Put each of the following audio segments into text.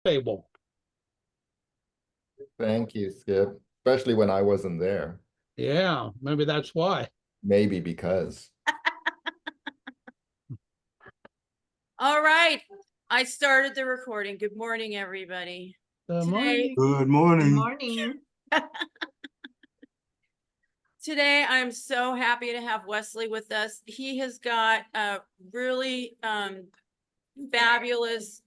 table. Thank you, Skip. Especially when I wasn't there. Yeah, maybe that's why. Maybe because. All right. I started the recording. Good morning, everybody. Good Today, morning. Good Good morning. morning. today, I'm so happy to have Wesley with us. He has got a really fabulous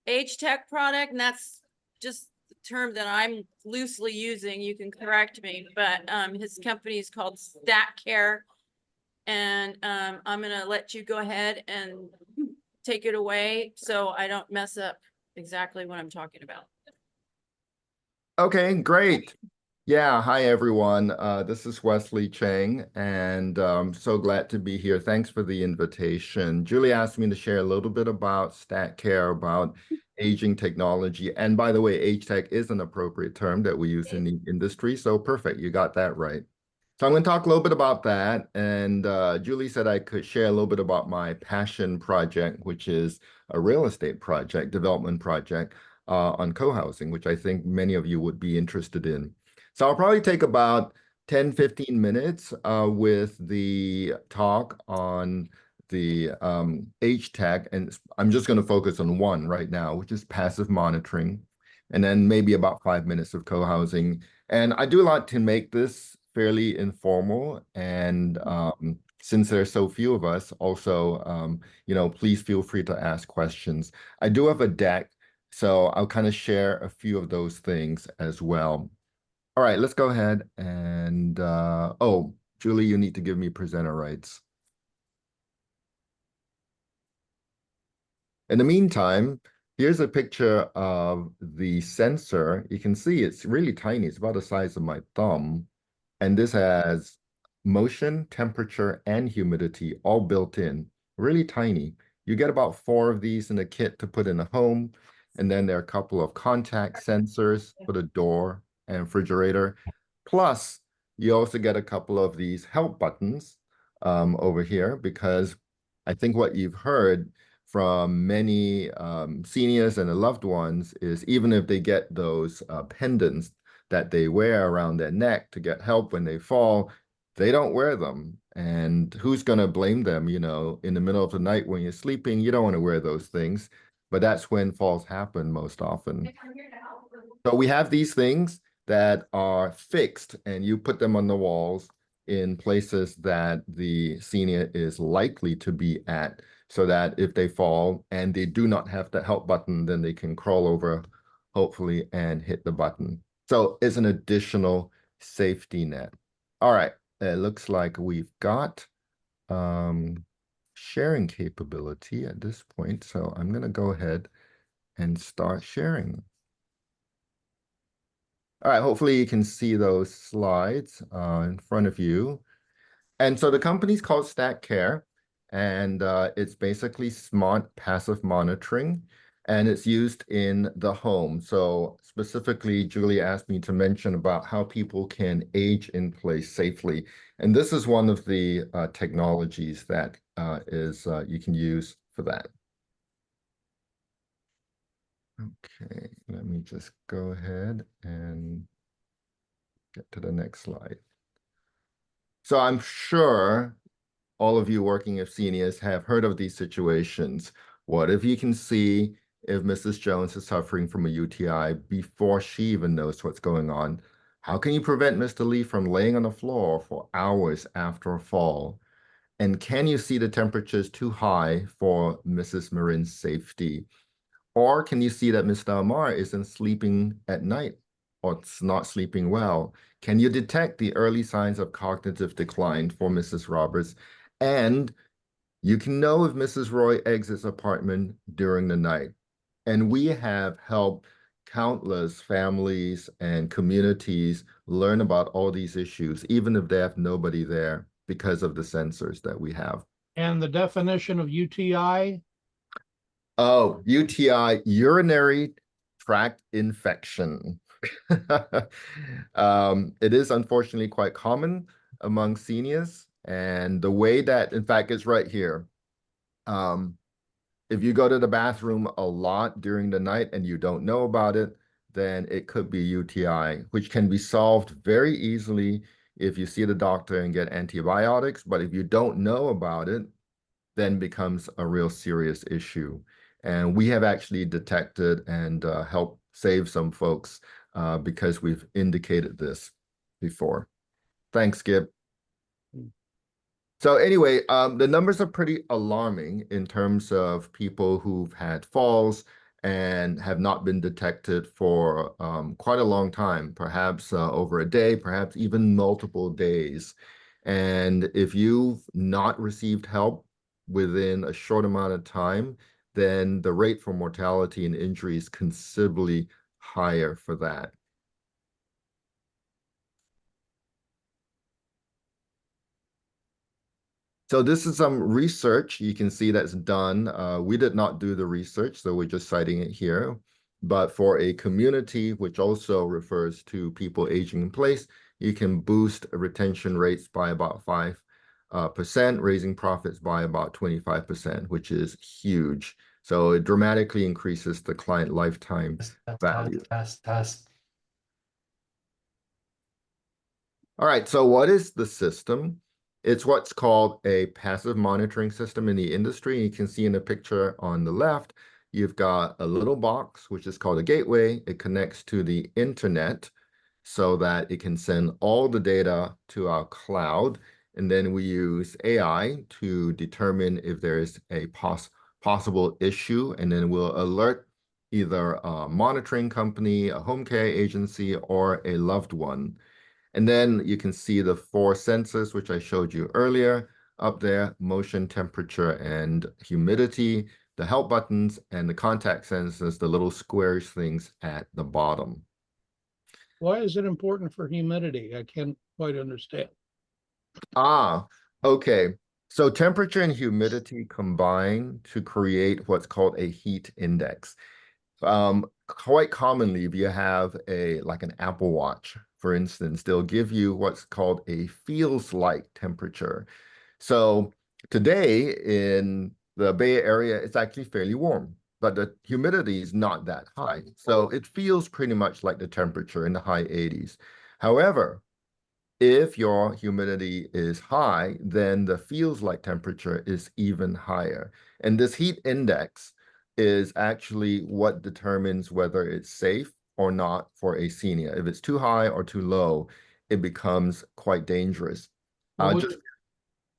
age tech product, and that's just the term that I'm loosely using. You can correct me, but his company is called Stat Care. And I'm gonna let you go ahead and take it away so I don't mess up exactly what I'm talking about. Okay, great. Yeah, hi everyone. This is Wesley Cheng, and so glad to be here. Thanks for the invitation. Julie asked me to share a little bit about stat care, about aging technology. And by the way, age tech is an appropriate term that we use in the industry. So perfect, you got that right. So I'm going to talk a little bit about that. And Julie said I could share a little bit about my passion project, which is a real estate project, development project on co-housing, which I think many of you would be interested in. So I'll probably take about 10, 15 minutes with the talk on the age tech. And I'm just going to focus on one right now, which is passive monitoring. And then maybe about 5 minutes of co-housing. And I do like to make this fairly informal. And since there's so few of us, also, please feel free to ask questions. I do have a deck, so I'll kind of share a few of those things as well. All right, let's go ahead and, oh, Julie, you need to give me presenter rights. In the meantime, here's a picture of the sensor. You can see it's really tiny. It's about the size of my thumb. And this has motion, temperature, and humidity all built in, really tiny. You get about 4 of these in a kit to put in a home. And then there are a couple of contact sensors for the door and refrigerator. Plus, you also get a couple of these help buttons over here, because I think what you've heard from many seniors and their loved ones is even if they get those pendants that they wear around their neck to get help when they fall, they don't wear them. And who's going to blame them? In the middle of the night when you're sleeping, you don't want to wear those things. But that's when falls happen most often. So we have these things that are fixed, and you put them on the walls in places that the senior is likely to be at, so that if they fall and they do not have the help button, then they can crawl over, hopefully, and hit the button. So it's an additional safety net. All right, it looks like we've got sharing capability at this point. So I'm going to go ahead and start sharing. All right, hopefully you can see those slides in front of you. And so the company's called StatCare, and it's basically smart passive monitoring, and it's used in the home. So specifically, Julie asked me to mention about how people can age in place safely. And this is one of the technologies that you can use for that. Okay, let me just go ahead and get to the next slide. So I'm sure all of you working with seniors have heard of these situations. What if you can see if Mrs. Jones is suffering from a UTI before she even knows what's going on? How can you prevent Mr. Lee from laying on the floor for hours after a fall? And can you see the temperatures too high for Mrs. Marin's safety? Or can you see that Mr. Amar isn't sleeping at night or it's not sleeping well? Can you detect the early signs of cognitive decline for Mrs. Roberts? And you can know if Mrs. Roy exits apartment during the night. And we have helped countless families and communities learn about all these issues, even if they have nobody there, because of the sensors that we have. And the definition of UTI? Oh, UTI, urinary tract infection. It is unfortunately quite common among seniors. And the way that, in fact, it's right here. If you go to the bathroom a lot during the night and you don't know about it, then it could be UTI, which can be solved very easily if you see the doctor and get antibiotics. But if you don't know about it, then becomes a real serious issue. And we have actually detected and helped save some folks because we've indicated this before. Thanks, Skip. So anyway, the numbers are pretty alarming in terms of people who've had falls and have not been detected for quite a long time, perhaps over a day, perhaps even multiple days. And if you've not received help within a short amount of time, then the rate for mortality and injury is considerably higher for that. So this is some research you can see that's done. We did not do the research, so we're just citing it here. But for a community, which also refers to people aging in place, you can boost retention rates by about 5%, raising profits by about 25%, which is huge. So it dramatically increases the client lifetime value. Test. All right, so what is the system? It's what's called a passive monitoring system in the industry. You can see in the picture on the left, you've got a little box, which is called a gateway. It connects to the internet so that it can send all the data to our cloud. And then we use AI to determine if there is a possible issue. And then we'll alert either a monitoring company, a home care agency, or a loved one. And then you can see the 4 sensors, which I showed you earlier up there: motion, temperature, and humidity, the help buttons, and the contact sensors, the little squarish things at the bottom. Why is it important for humidity? I can't quite understand. Okay. So temperature and humidity combine to create what's called a heat index. Quite commonly, if you have like an Apple Watch, for instance, they'll give you what's called a feels like temperature. So today in the Bay Area, it's actually fairly warm, but the humidity is not that high. So it feels pretty much like the temperature in the high 80s. However, if your humidity is high, then the feels like temperature is even higher. And this heat index is actually what determines whether it's safe or not for a senior. If it's too high or too low, it becomes quite dangerous. Go Wouldn't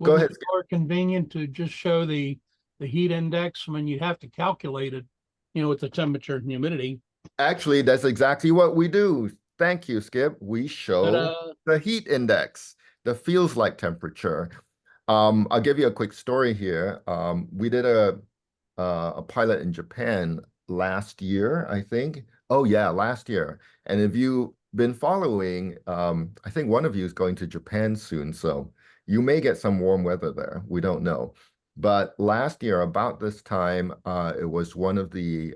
ahead. it be more convenient to just show the heat index when you have to calculate it, with the temperature and humidity? Actually, that's exactly what we do. Thank you, Skip. We show the heat index, the feels like temperature. I'll give you a quick story here. We did a pilot in Japan last year, I think. Oh yeah, last year. And if you've been following, I think one of you is going to Japan soon, so you may get some warm weather there. We don't know. But last year, about this time, it was one of the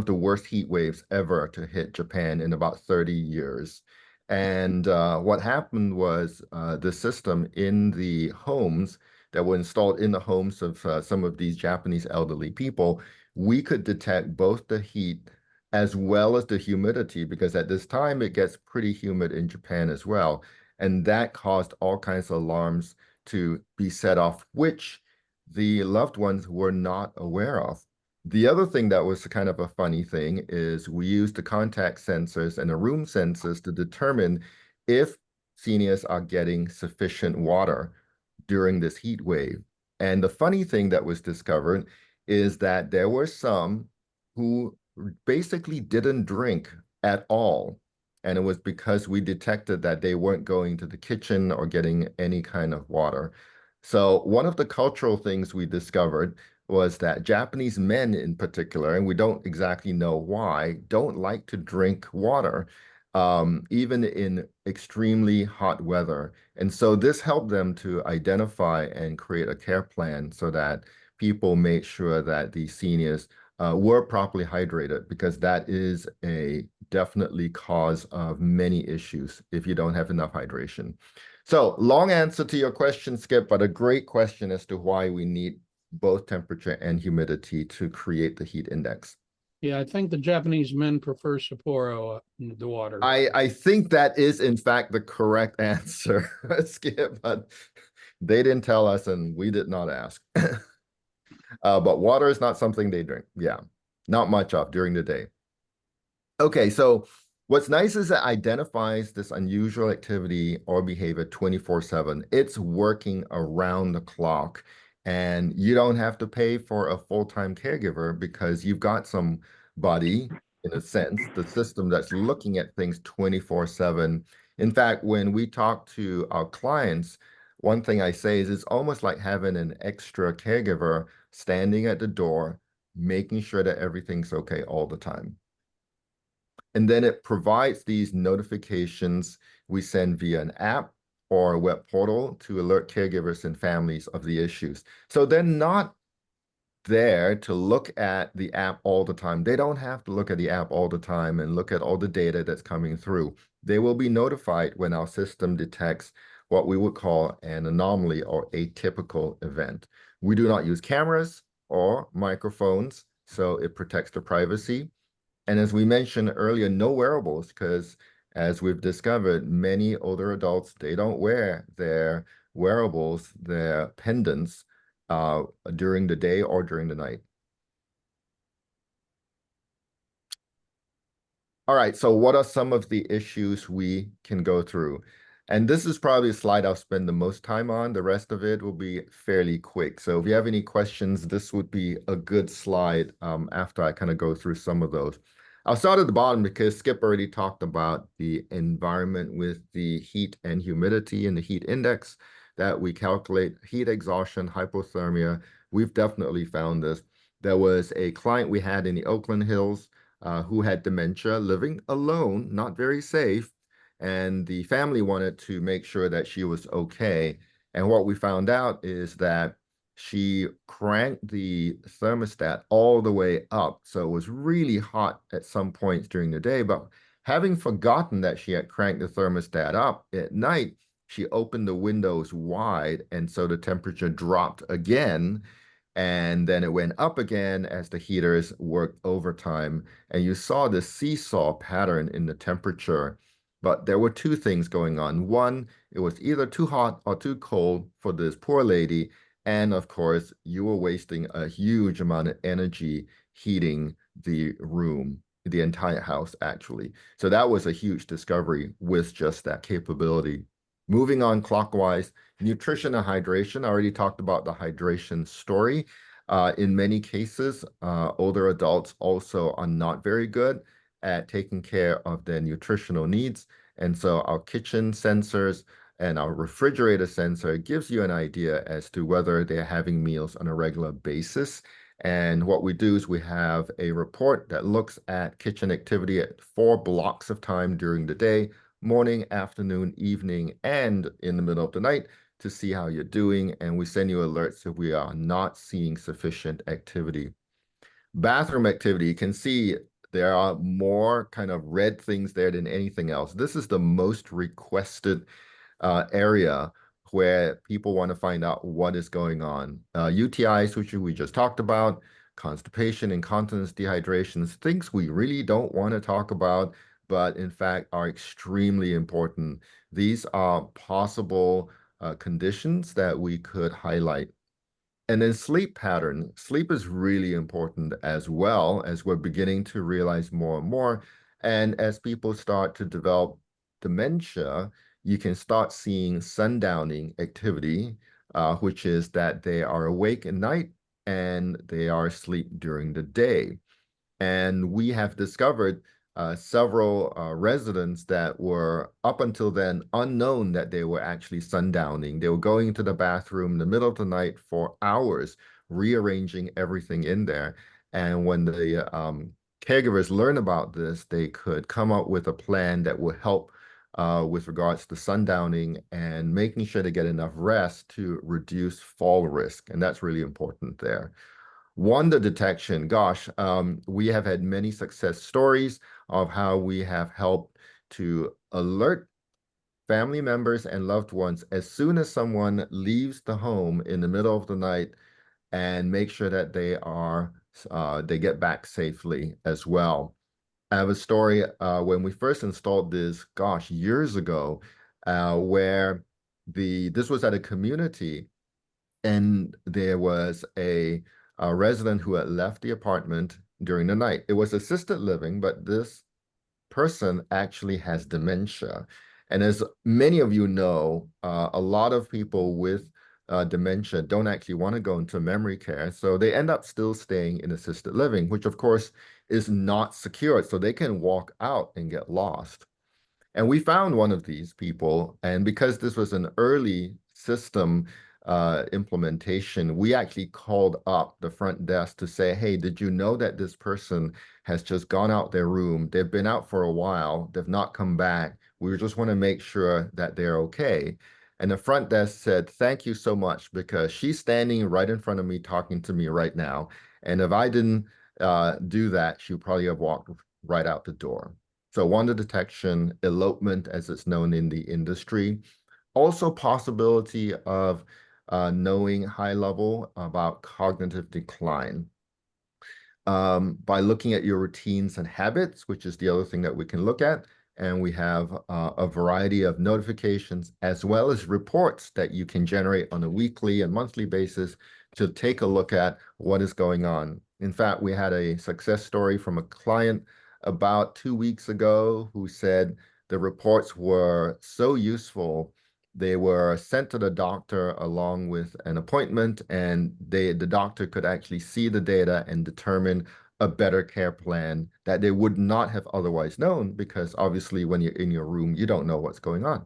worst heat waves ever to hit Japan in about 30 years. And what happened was the system in the homes that were installed in the homes of some of these Japanese elderly people, we could detect both the heat as well as the humidity, because at this time it gets pretty humid in Japan as well. And that caused all kinds of alarms to be set off, which the loved ones were not aware of. The other thing that was kind of a funny thing is we used the contact sensors and the room sensors to determine if seniors are getting sufficient water during this heat wave. And the funny thing that was discovered is that there were some who basically didn't drink at all. And it was because we detected that they weren't going to the kitchen or getting any kind of water. So one of the cultural things we discovered was that Japanese men in particular, and we don't exactly know why, don't like to drink water, even in extremely hot weather. And so this helped them to identify and create a care plan so that people made sure that the seniors were properly hydrated, because that is a definitely cause of many issues if you don't have enough hydration. So long answer to your question, Skip, but a great question as to why we need both temperature and humidity to create the heat index. Yeah, I think the Japanese men prefer Sapporo in the water. I think that is in fact the correct answer, Skip, but they didn't tell us and we did not ask. But water is not something they drink. Yeah, not much of during the day. Okay, so what's nice is it identifies this unusual activity or behavior 24/7. It's working around the clock, and you don't have to pay for a full-time caregiver because you've got somebody, in a sense, the system that's looking at things 24/7. In fact, when we talk to our clients, one thing I say is it's almost like having an extra caregiver standing at the door, making sure that everything's okay all the time. And then it provides these notifications we send via an app or a web portal to alert caregivers and families of the issues. So they're not there to look at the app all the time. They don't have to look at the app all the time and look at all the data that's coming through. They will be notified when our system detects what we would call an anomaly or atypical event. We do not use cameras or microphones, so it protects the privacy. And as we mentioned earlier, no wearables, because as we've discovered, many older adults, they don't wear their wearables, their pendants, during the day or during the night. All right, so what are some of the issues we can go through? And this is probably a slide I'll spend the most time on. The rest of it will be fairly quick. So if you have any questions, this would be a good slide after I kind of go through some of those. I'll start at the bottom because Skip already talked about the environment with the heat and humidity and the heat index that we calculate, heat exhaustion, hypothermia. We've definitely found this. There was a client we had in the Oakland Hills who had dementia, living alone, not very safe. And the family wanted to make sure that she was okay. And what we found out is that she cranked the thermostat all the way up. So it was really hot at some points during the day. But having forgotten that she had cranked the thermostat up at night, she opened the windows wide. And so the temperature dropped again. And then it went up again as the heaters worked overtime. And you saw the seesaw pattern in the temperature. But there were two things going on. One, it was either too hot or too cold for this poor lady. And of course, you were wasting a huge amount of energy heating the room, the entire house, actually. So that was a huge discovery with just that capability. Moving on clockwise, nutrition and hydration. I already talked about the hydration story. In many cases, older adults also are not very good at taking care of their nutritional needs. And so our kitchen sensors and our refrigerator sensor gives you an idea as to whether they're having meals on a regular basis. And what we do is we have a report that looks at kitchen activity at 4 blocks of time during the day, morning, afternoon, evening, and in the middle of the night to see how you're doing. And we send you alerts if we are not seeing sufficient activity. Bathroom activity, you can see there are more kind of red things there than anything else. This is the most requested area where people want to find out what is going on. UTIs, which we just talked about, constipation, incontinence, dehydrations, things we really don't want to talk about, but in fact are extremely important. These are possible conditions that we could highlight. And then sleep pattern. Sleep is really important as well, as we're beginning to realize more and more. And as people start to develop dementia, you can start seeing sundowning activity, which is that they are awake at night and they are asleep during the day. And we have discovered several residents that were up until then unknown that they were actually sundowning. They were going into the bathroom in the middle of the night for hours, rearranging everything in there. And when the caregivers learn about this, they could come up with a plan that will help with regards to sundowning and making sure they get enough rest to reduce fall risk. And that's really important there. Wanda detection, gosh, we have had many success stories of how we have helped to alert family members and loved ones as soon as someone leaves the home in the middle of the night and make sure that they get back safely as well. I have a story when we first installed this, gosh, years ago, where this was at a community, and there was a resident who had left the apartment during the night. It was assisted living, but this person actually has dementia. And as many of you know, a lot of people with dementia don't actually want to go into memory care. So they end up still staying in assisted living, which of course is not secured. So they can walk out and get lost. And we found one of these people, and because this was an early system implementation, we actually called up the front desk to say, hey, did you know that this person has just gone out their room? They've been out for a while. They've not come back. We just want to make sure that they're okay. And the front desk said, thank you so much, because she's standing right in front of me talking to me right now. And if I didn't do that, she would probably have walked right out the door. So wander detection, elopement, as it's known in the industry. Also possibility of knowing high level about cognitive decline. By looking at your routines and habits, which is the other thing that we can look at. And we have a variety of notifications as well as reports that you can generate on a weekly and monthly basis to take a look at what is going on. In fact, we had a success story from a client about 2 weeks ago who said the reports were so useful. They were sent to the doctor along with an appointment, and the doctor could actually see the data and determine a better care plan that they would not have otherwise known, because obviously when you're in your room, you don't know what's going on.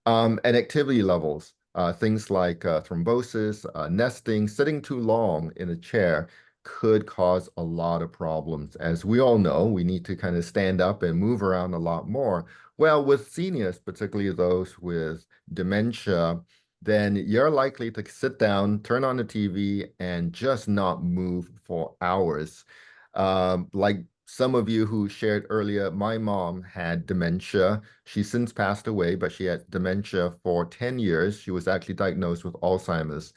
And activity levels, things like thrombosis, nesting, sitting too long in a chair could cause a lot of problems. As we all know, we need to kind of stand up and move around a lot more. Well, with seniors, particularly those with dementia, then you're likely to sit down, turn on the TV, and just not move for hours. Like some of you who shared earlier, my mom had dementia. She's since passed away, but she had dementia for 10 years. She was actually diagnosed with Alzheimer's,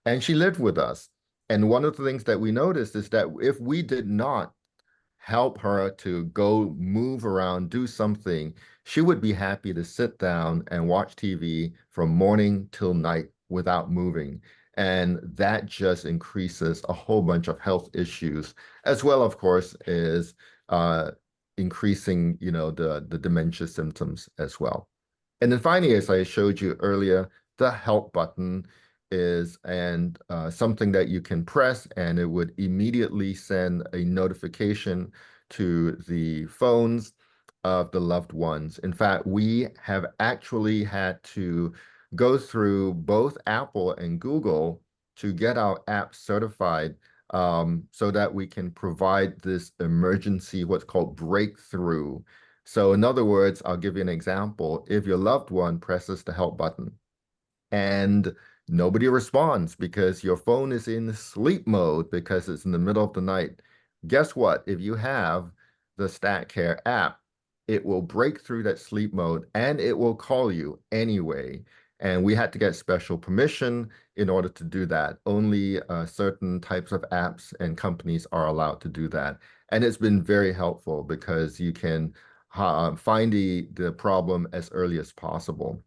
and she lived with us. And one of the things that we noticed is that if we did not help her to go move around, do something, she would be happy to sit down and watch TV from morning till night without moving. And that just increases a whole bunch of health issues, as well, of course, is increasing, the dementia symptoms as well. And then finally, as I showed you earlier, the help button is something that you can press, and it would immediately send a notification to the phones of the loved ones. In fact, we have actually had to go through both Apple and Google to get our app certified, so that we can provide this emergency, what's called breakthrough. So in other words, I'll give you an example. If your loved one presses the help button and nobody responds because your phone is in sleep mode because it's in the middle of the night, guess what? If you have the StatCare app, it will break through that sleep mode and it will call you anyway. And we had to get special permission in order to do that. Only certain types of apps and companies are allowed to do that. And it's been very helpful because you can find the problem as early as possible.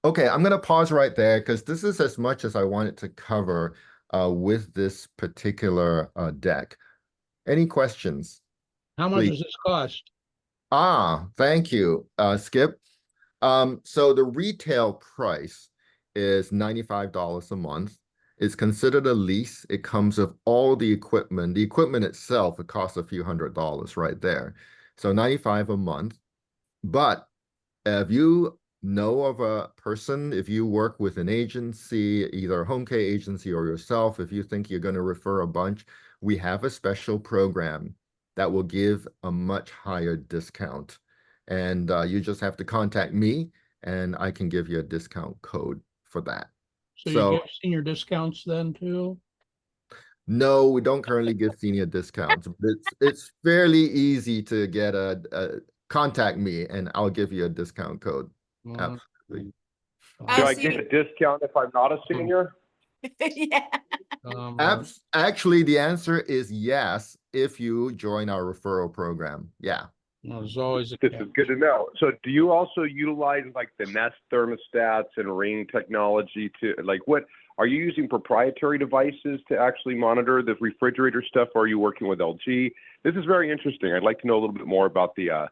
Okay, I'm going to pause right there because this is as much as I wanted to cover with this particular deck. Any questions? How much Please. does this cost? Thank you, Skip. So the retail price is $95 a month. It's considered a lease. It comes with all the equipment. The equipment itself, it costs a few $100s right there. So $95 a month. But if you know of a person, if you work with an agency, either a home care agency or yourself, if you think you're going to refer a bunch, we have a special program that will give a much higher discount. And you just have to contact me and I can give you a discount code for that. So you give senior discounts then too? No, we don't currently give senior discounts. It's fairly easy to get contact me and I'll give you a discount code. Absolutely. Do I get a discount if I'm not a senior? Yeah. Actually, the answer is yes, if you join our referral program. Yeah. There's always a This catch. is good to know. So do you also utilize like the Nest thermostats and Ring technology to like what are you using proprietary devices to actually monitor the refrigerator stuff? Or are you working with LG? This is very interesting. I'd like to know a little bit more about the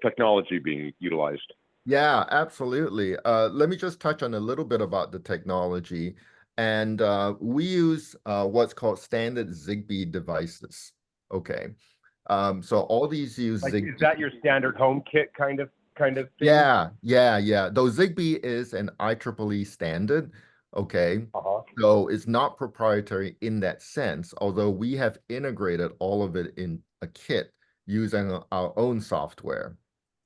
technology being utilized. Yeah, absolutely. Let me just touch on a little bit about the technology. And we use what's called standard Zigbee devices. Okay. So all these use Like, Zigbee. is that your standard home kit kind of thing? Yeah. Though Zigbee is an IEEE standard, okay? Uh-huh. So it's not proprietary in that sense, although we have integrated all of it in a kit using our own software.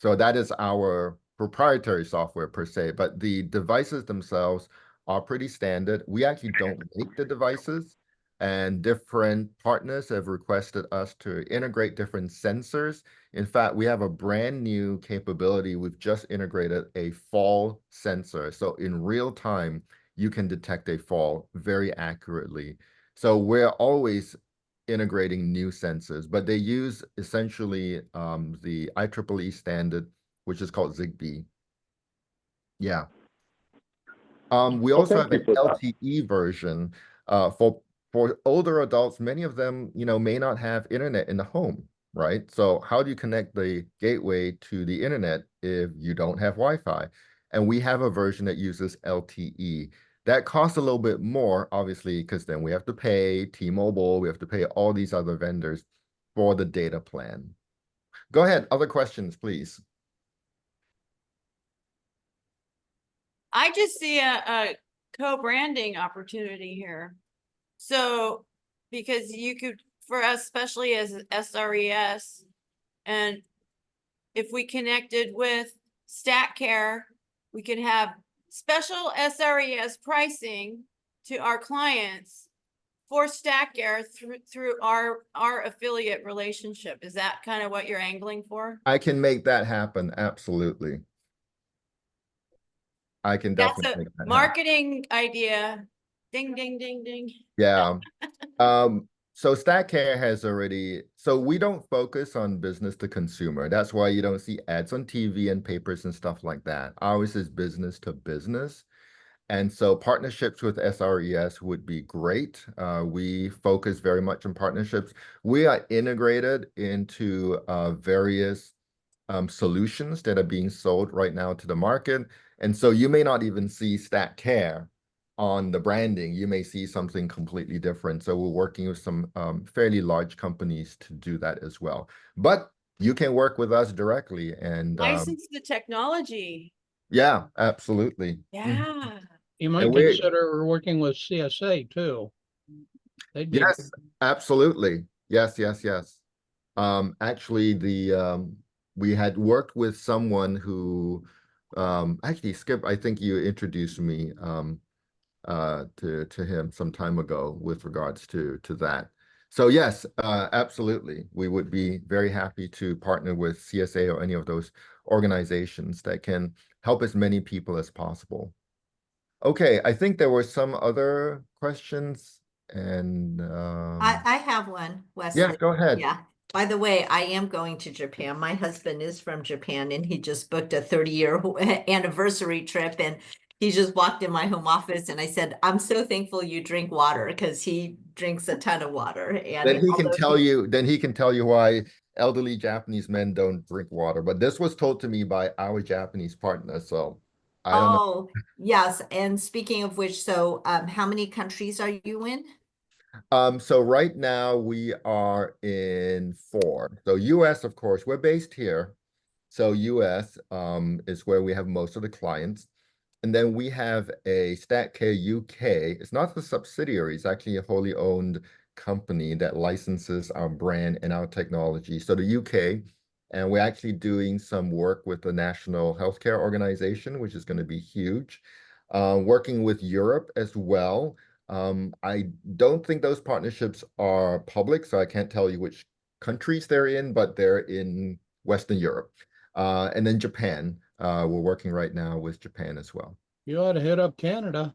So that is our proprietary software per se, but the devices themselves are pretty standard. We actually don't make the devices, and different partners have requested us to integrate different sensors. In fact, we have a brand new capability. We've just integrated a fall sensor. So in real time, you can detect a fall very accurately. So we're always integrating new sensors, but they use essentially the IEEE standard, which is called Zigbee. Yeah. We Well, also thank have you an for that. LTE version for older adults. Many of them, may not have internet in the home, right? So how do you connect the gateway to the internet if you don't have Wi-Fi? And we have a version that uses LTE. That costs a little bit more, obviously, because then we have to pay T-Mobile, we have to pay all these other vendors for the data plan. Go ahead, other questions, please. I just see a co-branding opportunity here. So, because you could, for us, especially as SRES, and if we connected with StatCare, we could have special SRES pricing to our clients for StatCare through our affiliate relationship. Is that kind of what you're angling for? I can make that happen, absolutely. I can That's definitely a make that happen. marketing idea. Ding, ding, ding, ding. Yeah. So StatCare has already, so we don't focus on business to consumer. That's why you don't see ads on TV and papers and stuff like that. Ours is business to business. And so partnerships with SRES would be great. We focus very much on partnerships. We are integrated into various solutions that are being sold right now to the market. And so you may not even see StatCare on the branding. You may see something completely different. So we're working with some fairly large companies to do that as well. But you can work with us directly and License the technology. yeah, absolutely. Yeah. You might And we- consider working with CSA too. They'd be Yes, absolutely. Yes. Actually, we had worked with someone who actually, Skip, I think you introduced me to him some time ago with regards to that. So yes, absolutely. We would be very happy to partner with CSA or any of those organizations that can help as many people as possible. Okay, I think there were some other questions and I have one, Wesley. yeah, go ahead. Yeah. By the way, I am going to Japan. My husband is from Japan and he just booked a 30-year anniversary trip, and he just walked in my home office and I said, I'm so thankful you drink water, because he drinks a ton of water. And Then he can although tell you, why elderly Japanese men don't drink water. But this was told to me by our Japanese partner, so I don't know. Oh, yes. And speaking of which, so how many countries are you in? So right now we are in 4. So US, of course, we're based here. So US is where we have most of the clients. And then we have a StatCare UK. It's not the subsidiary, it's actually a wholly owned company that licenses our brand and our technology. So the UK, and we're actually doing some work with the National Healthcare Organization, which is going to be huge. Working with Europe as well. I don't think those partnerships are public, so I can't tell you which countries they're in, but they're in Western Europe. And then Japan. We're working right now with Japan as well. You ought to hit up Canada.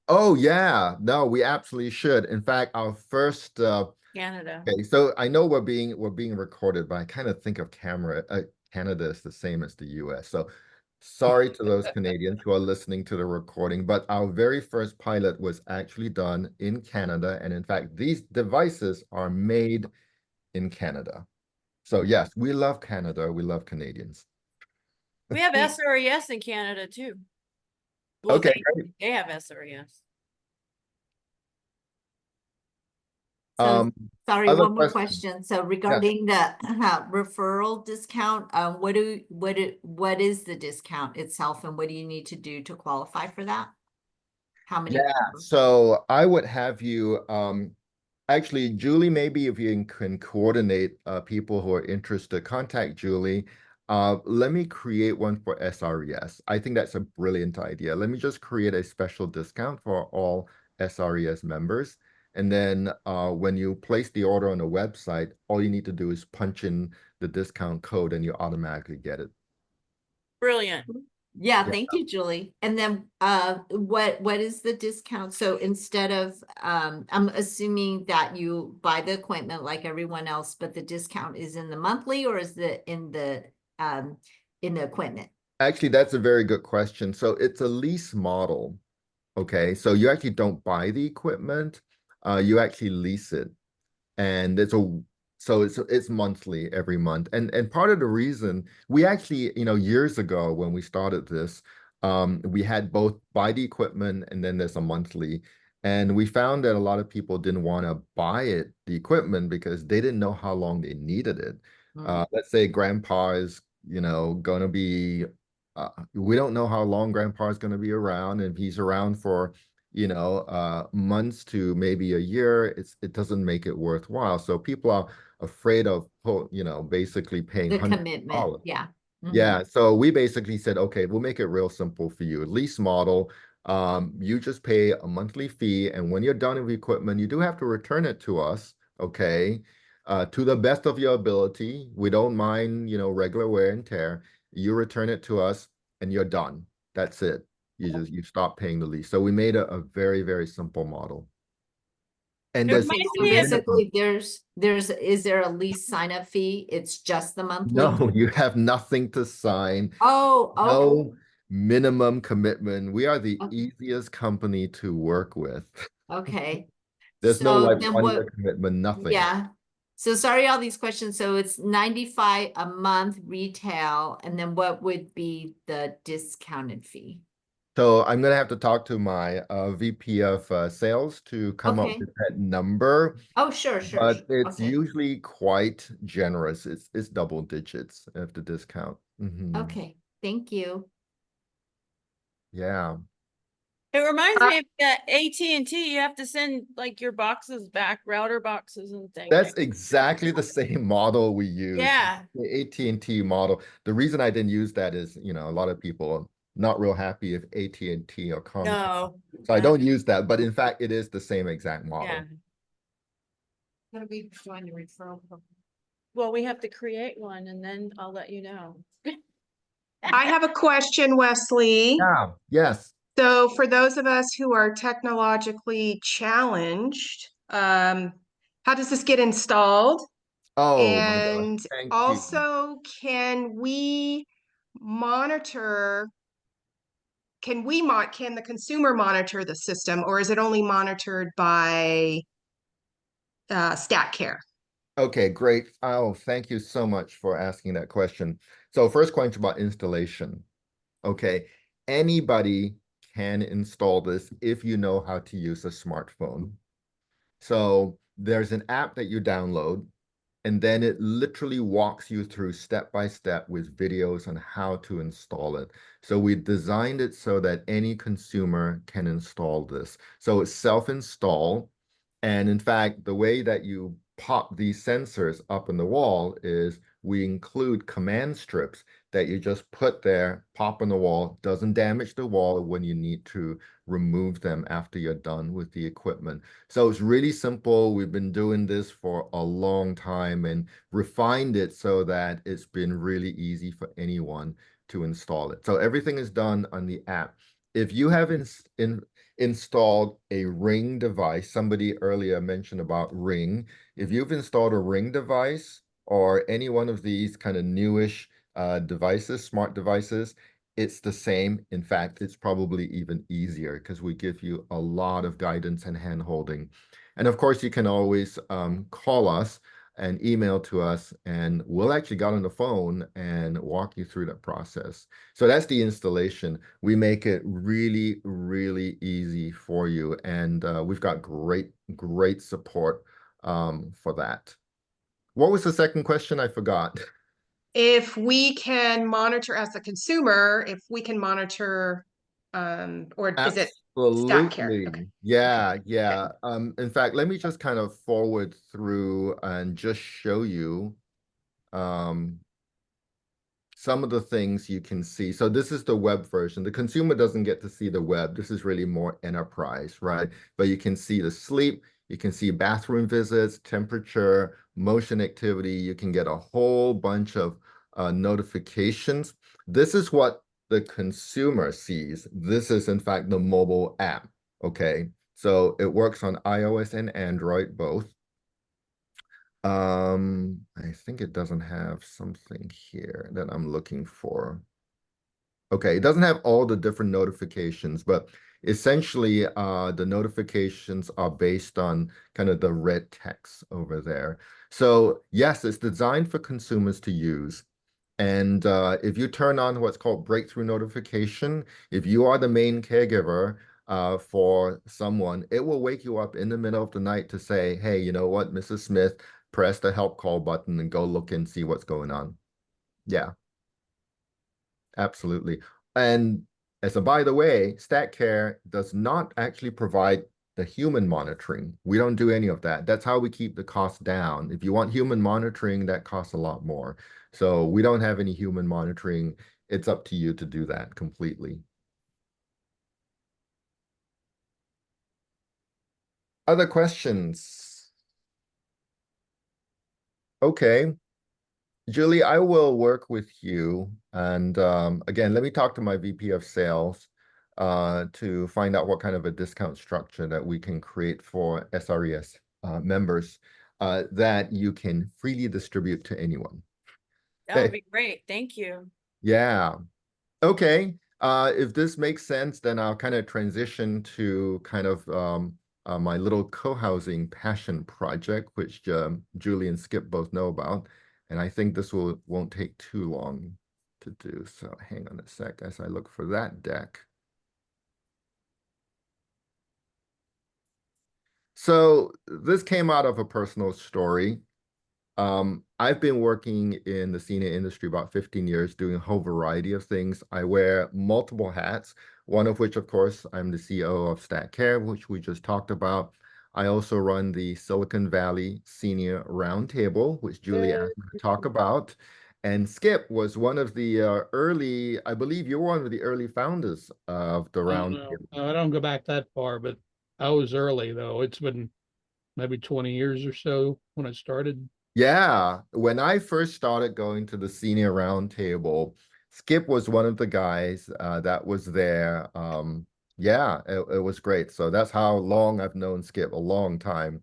Oh yeah, no, we absolutely should. In fact, our first Canada. okay, so I know we're being recorded, but I kind of think of Canada as the same as the US. So sorry to those Canadians who are listening to the recording, but our very first pilot was actually done in Canada, and in fact, these devices are made in Canada. So yes, we love Canada, we love Canadians. We have SRES in Canada too. Well, Okay, they have SRES. So, um, sorry, other one more questions? question. So regarding the referral discount, what is the discount itself and what do you need to do to qualify for that? How many? Yeah, so I would have you actually, Julie, maybe if you can coordinate people who are interested, contact Julie. Let me create one for SRES. I think that's a brilliant idea. Let me just create a special discount for all SRES members. And then when you place the order on the website, all you need to do is punch in the discount code and you automatically get it. Brilliant. Yeah, Yeah. thank you, Julie. And then what is the discount? So instead of I'm assuming that you buy the equipment like everyone else, but the discount is in the monthly or is the in the equipment? Actually, that's a very good question. So it's a lease model. Okay, so you actually don't buy the equipment, you actually lease it. And it's monthly every month. And part of the reason we actually, years ago when we started this, we had both buy the equipment and then there's a monthly. And we found that a lot of people didn't want to buy the equipment because they didn't know how long they needed it. Let's say grandpa is, gonna be we don't know how long grandpa is going to be around. And if he's around for months to maybe a year, it doesn't make it worthwhile. So people are afraid of basically paying The $100. commitment, yeah. Yeah, so we basically said, okay, we'll make it real simple for you. Lease model, you just pay a monthly fee, and when you're done with equipment, you do have to return it to us, okay? To the best of your ability. We don't mind, regular wear and tear. You return it to us, and you're done. That's it. You stop paying the lease. So we made a very, very simple model. And It there's Okay, reminds so me of- basically is there a lease sign-up fee? It's just the monthly? no, you have nothing to sign. Oh, okay. No minimum commitment. We are the Okay. easiest company to work with. Okay. There's no So like then 1 year what, commitment, nothing. yeah. So sorry, all these questions. So it's 95 a month retail, and then what would be the discounted fee? So I'm gonna have to talk to my VP of sales to come up Okay. with that number, Oh, sure, sure. but it's Okay. usually quite generous. It's double digits of the discount. Mhm. Okay, thank you. Yeah. It reminds me of AT&T. You have to send like your boxes back, router boxes and things. That's exactly the same model we use. Yeah. The AT&T model. The reason I didn't use that is, a lot of people not real happy if AT&T or Comcast. No. So I don't use that, but in fact, it is the same exact model. Yeah. Gonna be trying to referral. Well, we have to create one and then I'll let you know. I have a question, Wesley. Yeah, yes. So for those of us who are technologically challenged, how does this get installed? Oh my gosh, And thank you. also, can the consumer monitor the system, or is it only monitored by StatCare? Okay, great. Oh, thank you so much for asking that question. So first question about installation. Okay, anybody can install this if you know how to use a smartphone. So there's an app that you download, and then it literally walks you through step by step with videos on how to install it. So we designed it so that any consumer can install this. So it's self-install. And in fact, the way that you pop these sensors up in the wall is we include command strips that you just put there, pop on the wall, doesn't damage the wall when you need to remove them after you're done with the equipment. So it's really simple. We've been doing this for a long time and refined it so that it's been really easy for anyone to install it. So everything is done on the app. If you have installed a Ring device, somebody earlier mentioned about Ring. If you've installed a Ring device or any one of these kind of newish devices, smart devices, it's the same. In fact, it's probably even easier because we give you a lot of guidance and hand-holding. And of course, you can always call us and email to us, and we'll actually get on the phone and walk you through that process. So that's the installation. We make it really, really easy for you, and we've got great support for that. What was the second question? I forgot. If we can monitor as a consumer, if we can monitor, or is it stat care? Okay. Absolutely. Yeah, yeah. In fact, let me just kind of forward through and just show you um, some of the things you can see. So this is the web version. The consumer doesn't get to see the web. This is really more enterprise, right? But you can see the sleep, you can see bathroom visits, temperature, motion activity. You can get a whole bunch of notifications. This is what the consumer sees. This is, in fact, the mobile app, okay? So it works on iOS and Android both. I think it doesn't have something here that I'm looking for. Okay, it doesn't have all the different notifications, but essentially the notifications are based on kind of the red text over there. So yes, it's designed for consumers to use. And if you turn on what's called breakthrough notification, if you are the main caregiver for someone, it will wake you up in the middle of the night to say, hey, you know what, Mrs. Smith, press the help call button and go look and see what's going on. Yeah, absolutely. And as a by the way, StatCare does not actually provide the human monitoring. We don't do any of that. That's how we keep the cost down. If you want human monitoring, that costs a lot more. So we don't have any human monitoring. It's up to you to do that completely. Other questions? Okay. Julie, I will work with you. And again, let me talk to my VP of sales to find out what kind of a discount structure that we can create for SRES members that you can freely distribute to anyone. That would be great. Thank you. Yeah. Okay. If this makes sense, then I'll kind of transition to kind of my little co-housing passion project, which Julie and Skip both know about. And I think this won't take too long to do. So hang on a sec as I look for that deck. So this came out of a personal story. I've been working in the senior industry about 15 years, doing a whole variety of things. I wear multiple hats, one of which, of course, I'm the CEO of StatCare, which we just talked about. I also run the Silicon Valley Senior Roundtable, which Julie asked me to talk about. And Skip was one of the early, I believe you're one of the early founders of the I don't roundtable. know. I don't go back that far, but I was early though. It's been maybe 20 years or so when I started. Yeah, when I first started going to the senior roundtable, Skip was one of the guys that was there. Yeah, it was great. So that's how long I've known Skip, a long time.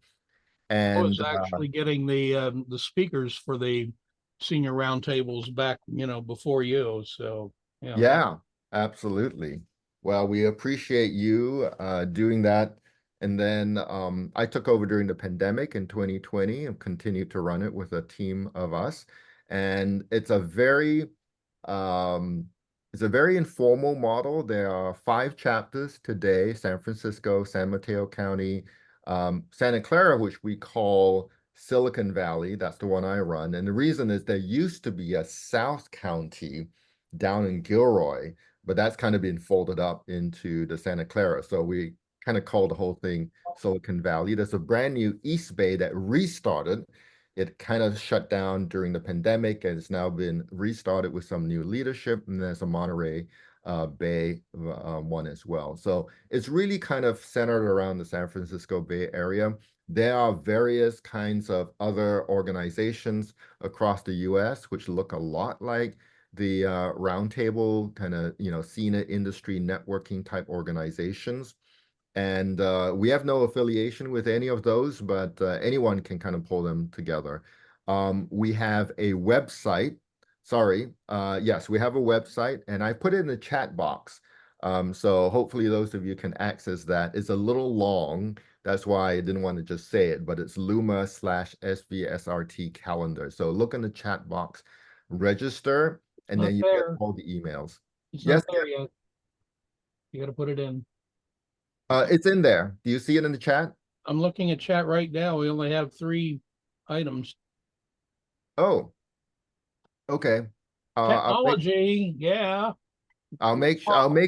I was And actually getting the speakers for the senior roundtables back, before you. So yeah. yeah, absolutely. Well, we appreciate you doing that. And then I took over during the pandemic in 2020 and continued to run it with a team of us. And um, it's a very informal model. There are 5 chapters today: San Francisco, San Mateo County, Santa Clara, which we call Silicon Valley. That's the one I run. And the reason is there used to be a South County down in Gilroy, but that's kind of been folded up into the Santa Clara. So we kind of call the whole thing Silicon Valley. There's a brand new East Bay that restarted. It kind of shut down during the pandemic and it's now been restarted with some new leadership. And there's a Monterey Bay one as well. So it's really kind of centered around the San Francisco Bay Area. There are various kinds of other organizations across the US which look a lot like the roundtable kind of, senior industry networking type organizations. And we have no affiliation with any of those, but anyone can kind of pull them together. We have a website. Sorry. Yes, we have a website, and I put it in the chat box. So hopefully those of you can access that. It's a little long. That's why I didn't want to just say it, but it's Luma/SVSRT calendar. So look in the chat box, register, and Not then you get there. all the emails. It's Yes, not there yet. You got to put it in. it's in there. Do you see it in the chat? I'm looking at chat right now. We only have 3 items. Oh, okay. Technology, yeah. I'll make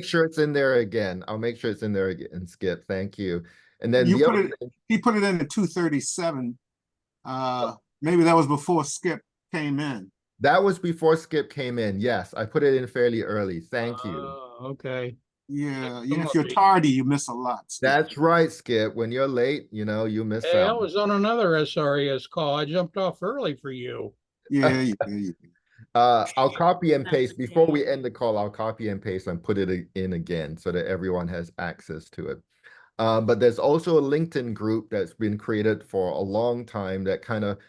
sure it's in there again. I'll make sure it's in there again, Skip. Thank you. And then You the put other it, thing, he put it in at 2:37. Maybe that was before Skip came in. that was before Skip came in. Yes, I put it in fairly early. Thank you. Okay. Yeah, if you're tardy, you miss a lot, Skip. That's right, Skip. When you're late, you miss Hey, I out. was on another SRES call. I jumped off early for you. Yeah, yeah. I'll copy and That's paste before we end the call. I'll copy and paste and put it in again so that everyone has access to it. But there's also a LinkedIn group that's been created for a long time that kind of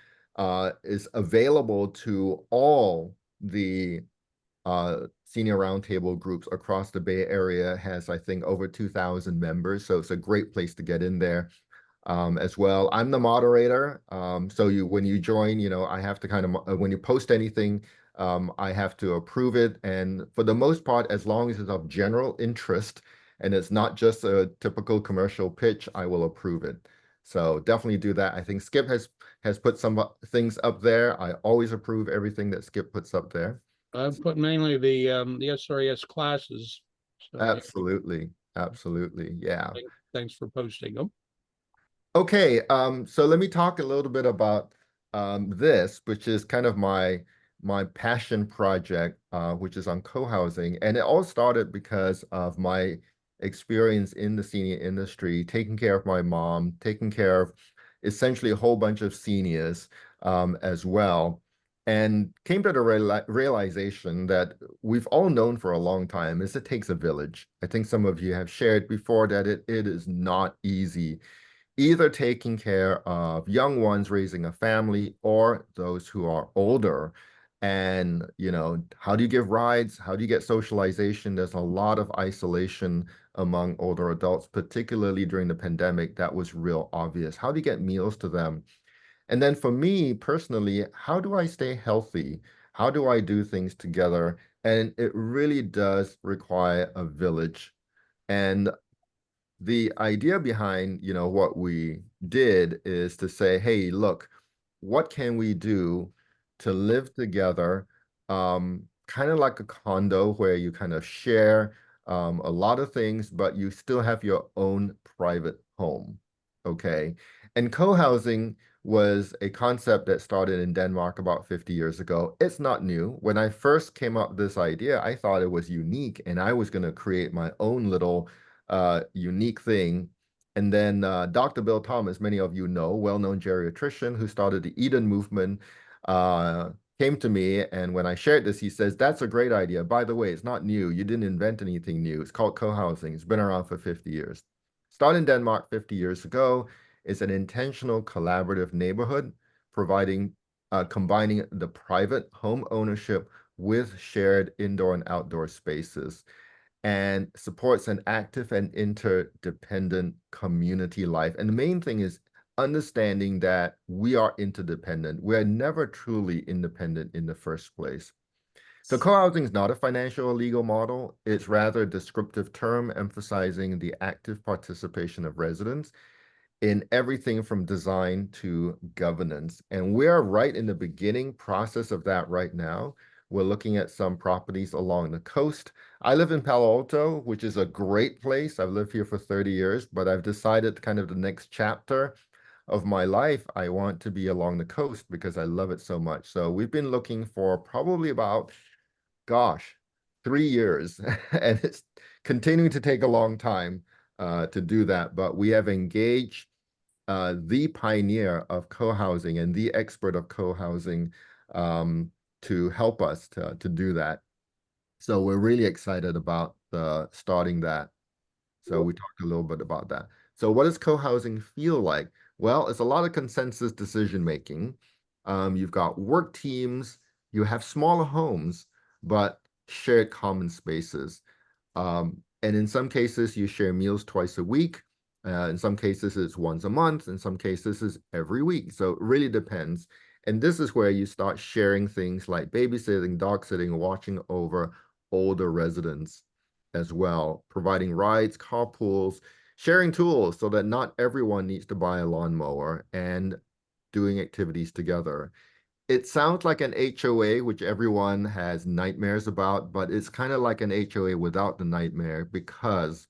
is available to all the senior roundtable groups across the Bay Area. Has, I think, over 2,000 members. So it's a great place to get in there. As well. I'm the moderator. So when you join, I have to kind of, when you post anything, I have to approve it. And for the most part, as long as it's of general interest and it's not just a typical commercial pitch, I will approve it. So definitely do that. I think Skip has put some things up there. I always approve everything that Skip puts up there. I've put mainly the SRES classes. So Absolutely. Absolutely. Yeah. thanks for posting them. Okay, so let me talk a little bit about this, which is kind of my passion project, which is on co-housing. And it all started because of my experience in the senior industry, taking care of my mom, taking care of essentially a whole bunch of seniors as well, and came to the realization that we've all known for a long time is it takes a village. I think some of you have shared before that it is not easy either taking care of young ones raising a family or those who are older. And, how do you give rides? How do you get socialization? There's a lot of isolation among older adults, particularly during the pandemic. That was real obvious. How do you get meals to them? And then for me personally, how do I stay healthy? How do I do things together? And it really does require a village. And the idea behind what we did is to say, hey, look, what can we do to live together, kind of like a condo where you kind of share a lot of things, but you still have your own private home. Okay. And co-housing was a concept that started in Denmark about 50 years ago. It's not new. When I first came up with this idea, I thought it was unique and I was going to create my own little unique thing. And then Dr. Bill Thomas, many of you know, well-known geriatrician who started the Eden movement, came to me. And when I shared this, he says, that's a great idea. By the way, it's not new. You didn't invent anything new. It's called co-housing. It's been around for 50 years. Started in Denmark 50 years ago. It's an intentional collaborative neighborhood providing, combining the private home ownership with shared indoor and outdoor spaces, and supports an active and interdependent community life. And the main thing is understanding that we are interdependent. We're never truly independent in the first place. So co-housing is not a financial or legal model. It's rather a descriptive term emphasizing the active participation of residents in everything from design to governance. And we're right in the beginning process of that right now. We're looking at some properties along the coast. I live in Palo Alto, which is a great place. I've lived here for 30 years, but I've decided kind of the next chapter of my life, I want to be along the coast because I love it so much. So we've been looking for probably about, 3 years, and it's continuing to take a long time to do that. But we have engaged the pioneer of co-housing and the expert of co-housing to help us to do that. So we're really excited about starting that. So we talked a little bit about that. So what does co-housing feel like? Well, it's a lot of consensus decision making. You've got work teams, you have smaller homes, but shared common spaces. And in some cases, you share meals twice a week. In some cases, it's once a month. In some cases, it's every week. So it really depends. And this is where you start sharing things like babysitting, dog sitting, watching over older residents as well, providing rides, carpools, sharing tools so that not everyone needs to buy a lawnmower, and doing activities together. It sounds like an HOA, which everyone has nightmares about, but it's kind of like an HOA without the nightmare because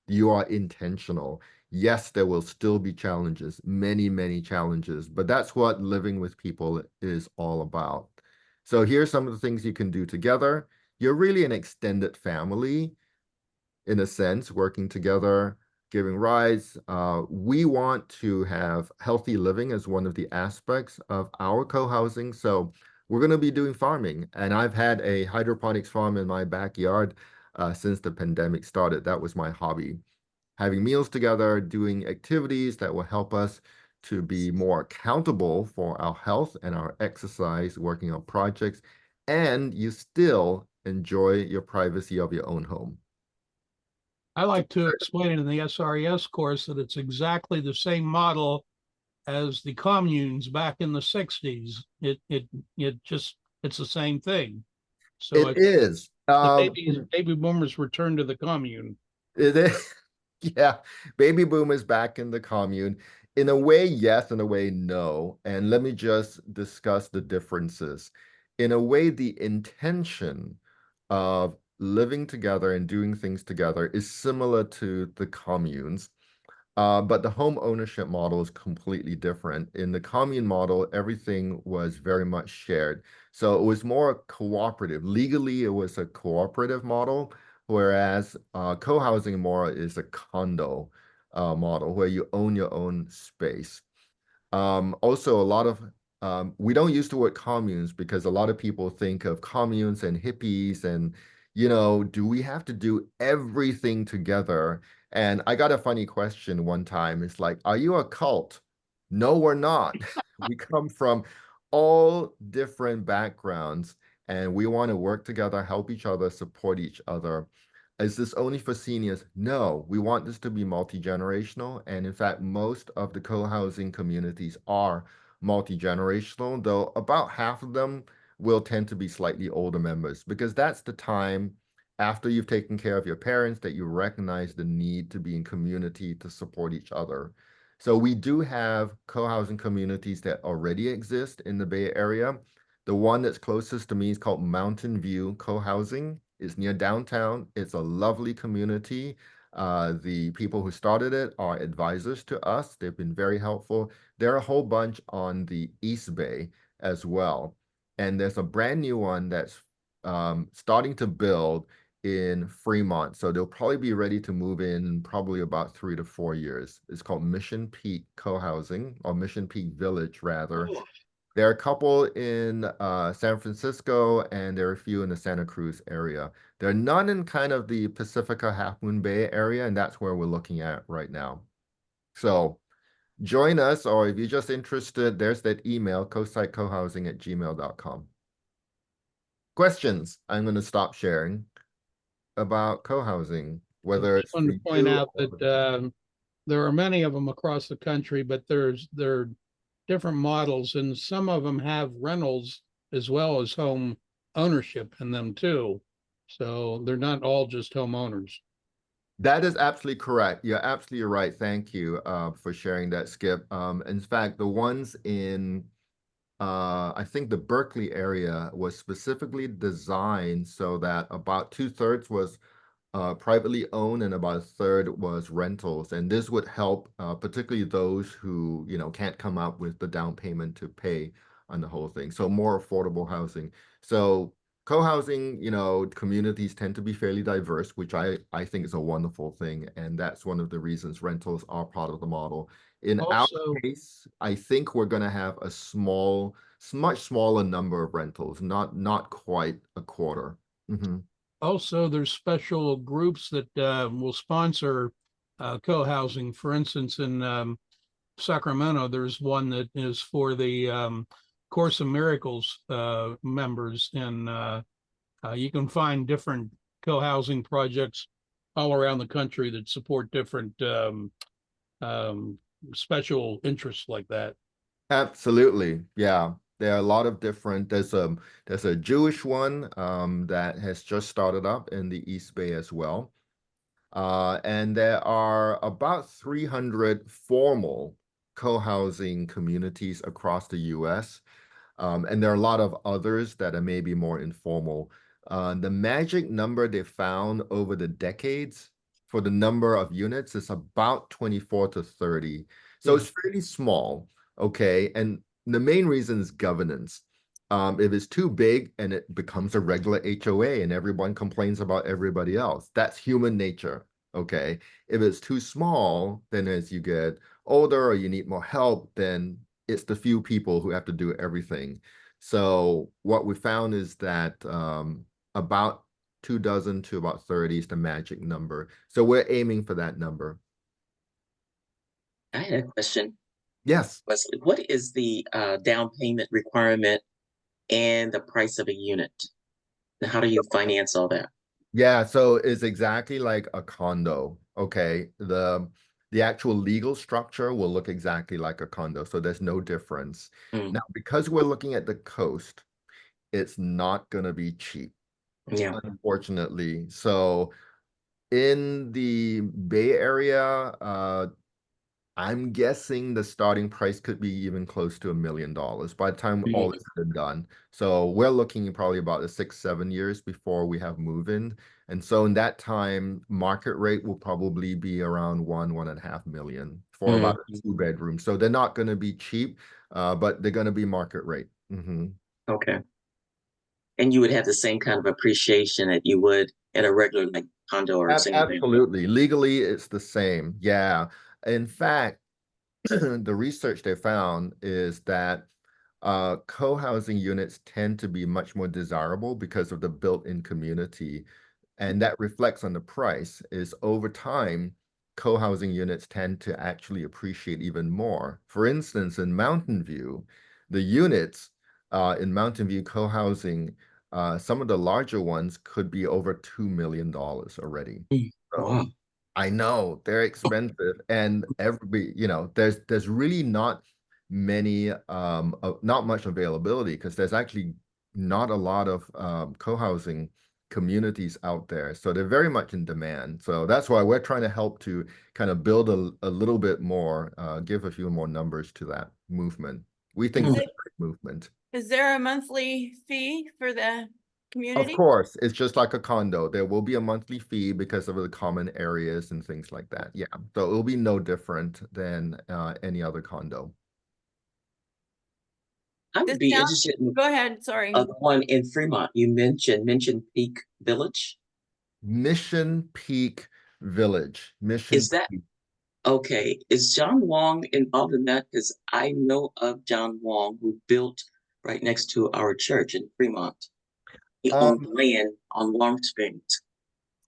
you are intentional. Yes, there will still be challenges, many, many challenges, but that's what living with people is all about. So here's some of the things you can do together. You're really an extended family in a sense, working together, giving rides. We want to have healthy living as one of the aspects of our co-housing. So we're going to be doing farming. And I've had a hydroponics farm in my backyard since the pandemic started. That was my hobby. Having meals together, doing activities that will help us to be more accountable for our health and our exercise, working on projects, and you still enjoy your privacy of your own home. I like to explain in the SRES course that it's exactly the same model as the communes back in the 60s. It's the same thing. So It is. the baby boomers return to the commune. It is. Yeah. Baby boomers back in the commune. In a way, yes. In a way, no. And let me just discuss the differences. In a way, the intention of living together and doing things together is similar to the communes. But the home ownership model is completely different. In the commune model, everything was very much shared. So it was more cooperative. Legally, it was a cooperative model, whereas co-housing more is a condo model where you own your own space. Also, a lot of we don't use the word communes because a lot of people think of communes and hippies and, do we have to do everything together? And I got a funny question one time. It's like, are you a cult? No, we're not. We come from all different backgrounds and we want to work together, help each other, support each other. Is this only for seniors? No, we want this to be multi-generational. And in fact, most of the co-housing communities are multi-generational, though about half of them will tend to be slightly older members because that's the time after you've taken care of your parents that you recognize the need to be in community to support each other. So we do have co-housing communities that already exist in the Bay Area. The one that's closest to me is called Mountain View Co-housing. It's near downtown. It's a lovely community. The people who started it are advisors to us. They've been very helpful. There are a whole bunch on the East Bay as well. And there's a brand new one that's starting to build in Fremont. So they'll probably be ready to move in probably about 3 to 4 years. It's called Mission Peak Co-housing, or Mission Peak Village rather. Oh. There are a couple in San Francisco, and there are a few in the Santa Cruz area. There are none in kind of the Pacifica Half Moon Bay area, and that's where we're looking at right now. So join us, or if you're just interested, there's that email, coastsitecohousing@gmail.com. Questions? I'm going to stop sharing about co-housing, whether I it's just wanted for to point you out or that there are many of them across the country, but there are different models, and some of them have rentals as well as home ownership in them too. So they're not all just homeowners. That is absolutely correct. You're absolutely right. Thank you for sharing that, Skip. In fact, the ones in I think the Berkeley area was specifically designed so that about 2/3 was privately owned and about a third was rentals. And this would help particularly those who, can't come up with the down payment to pay on the whole thing. So more affordable housing. So co-housing, communities tend to be fairly diverse, which I think is a wonderful thing. And that's one of the reasons rentals are part of the model. In our case, I think we're going to have a much smaller number of rentals, not quite a quarter. Mm-hmm. Also, there's special groups that will sponsor co-housing. For instance, in Sacramento, there's one that is for the Course of Miracles members, and you can find different co-housing projects all around the country that support different um, special interests like that. Absolutely. Yeah. There are a lot of different, there's a Jewish one that has just started up in the East Bay as well. And there are about 300 formal co-housing communities across the US. And there are a lot of others that are maybe more informal. The magic number they found over the decades for the number of units is about 24 to 30. So it's fairly small, okay? And the main reason is governance. If it's too big and it becomes a regular HOA and everyone complains about everybody else, that's human nature, okay? If it's too small, then as you get older or you need more help, then it's the few people who have to do everything. So what we found is that about 24 to about 30 is the magic number. So we're aiming for that number. I had a question. Yes. Wesley, what is the down payment requirement and the price of a unit? And how do you finance all that? Yeah, so it's exactly like a condo. Okay. The actual legal structure will look exactly like a condo. So there's no difference. Now, because we're looking at the coast, it's not going to be cheap, Yeah. unfortunately. So in the Bay Area, I'm guessing the starting price could be even close to $1 million by the time all is said and done. So we're looking probably about 6-7 years before we have move-in. And so in that time, market rate will probably be around 1.5 million for about a 2-bedroom. So they're not going to be cheap, but they're going to be market rate. Okay. And you would have the same kind of appreciation that you would at a regular like condo or single family. Absolutely. Legally, it's the same. Yeah. In fact, the research they found is that co-housing units tend to be much more desirable because of the built-in community. And that reflects on the price is over time, co-housing units tend to actually appreciate even more. For instance, in Mountain View, the units in Mountain View co-housing, some of the larger ones could be over $2 million already. So, Wow. I know they're expensive, and there's really not many not much availability because there's actually not a lot of co-housing communities out there, so they're very much in demand. So that's why we're trying to help to kind of build a little bit more, give a few more numbers to that movement. We think it's a great movement. Is there a monthly fee for the community? Of course, it's just like a condo. There will be a monthly fee because of the common areas and things like that. Yeah, so it'll be no different than any other condo. I would be interested in Go ahead, sorry. the one in Fremont. You mentioned Mission Peak Village. Mission Peak Village. Is that okay? Is John Wong involved in that? Because I know of John Wong, who built right next to our church in Fremont. He owned land on Long Springs.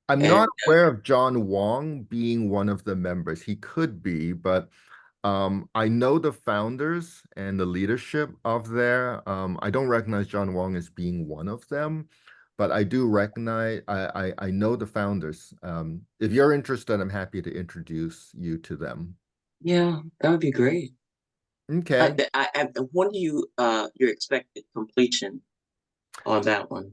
I'm not aware of John Wong being one of the members. He could be, but I know the founders and the leadership of there. I don't recognize John Wong as being one of them, but I do recognize, I know the founders. If you're interested, I'm happy to introduce you to them. Yeah, that would be great. Okay. When do your expected completion on that one?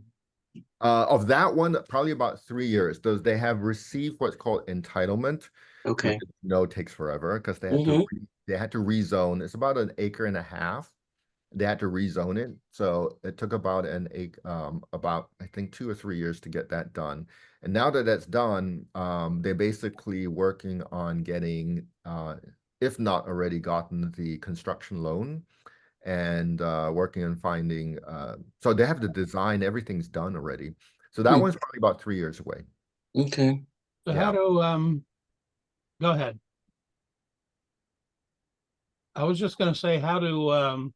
Of that one, probably about 3 years. They have received what's called entitlement. Okay. Which takes forever because they had to rezone. It's about 1.5 acres. They had to rezone it, so it took about I think 2 or 3 years to get that done. And now that that's done, they're basically working on getting, if not already gotten, the construction loan, and working on finding. So they have the design, everything's done already. So that one's probably about 3 years away. Okay. So how do go ahead. I was just going to say, how do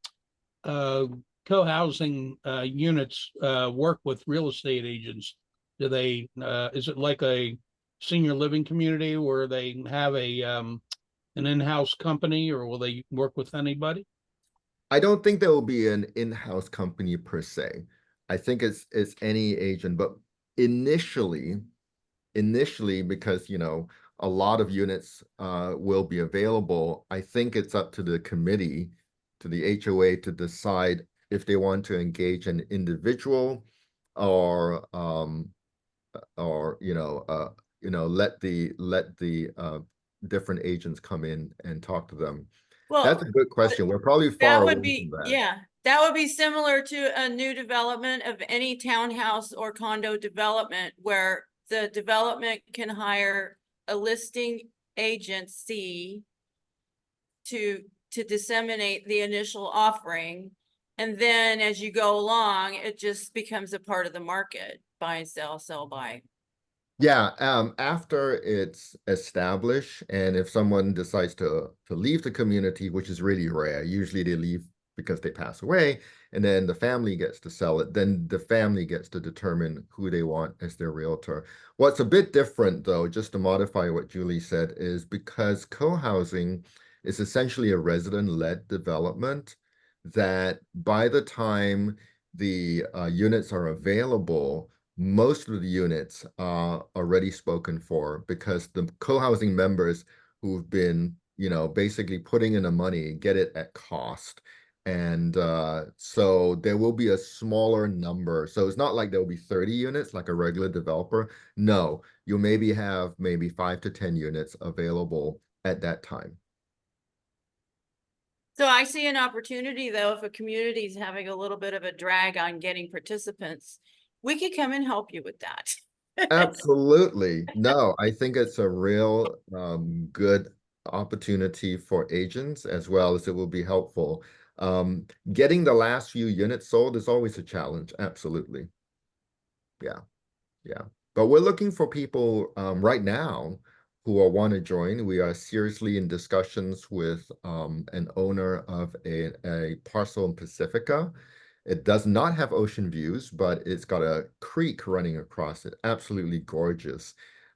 co-housing units work with real estate agents? Do they, is it like a senior living community where they have an in-house company, or will they work with anybody? I don't think there will be an in-house company per se. I think it's any agent, but initially, because a lot of units will be available, I think it's up to the committee, to the HOA, to decide if they want to engage an individual or let the different agents come in and talk to them. That's a good question. We're probably That far would away be, from that. yeah, that would be similar to a new development of any townhouse or condo development where the development can hire a listing agency to disseminate the initial offering. And then as you go along, it just becomes a part of the market, buy, sell, buy. Yeah, after it's established, and if someone decides to leave the community, which is really rare, usually they leave because they pass away, and then the family gets to sell it, then the family gets to determine who they want as their realtor. What's a bit different, though, just to modify what Julie said, is because co-housing is essentially a resident-led development, that by the time the units are available, most of the units are already spoken for, because the co-housing members who've been, basically putting in the money get it at cost. And so there will be a smaller number. So it's not like there will be 30 units like a regular developer. No, you'll maybe have 5 to 10 units available at that time. So I see an opportunity, though, if a community is having a little bit of a drag on getting participants, we could come and help you with that. Absolutely. No, I think it's a real good opportunity for agents, as well as it will be helpful. Getting the last few units sold is always a challenge. Absolutely. Yeah. Yeah. But we're looking for people right now who want to join. We are seriously in discussions with an owner of a parcel in Pacifica. It does not have ocean views, but it's got a creek running across it. Absolutely gorgeous.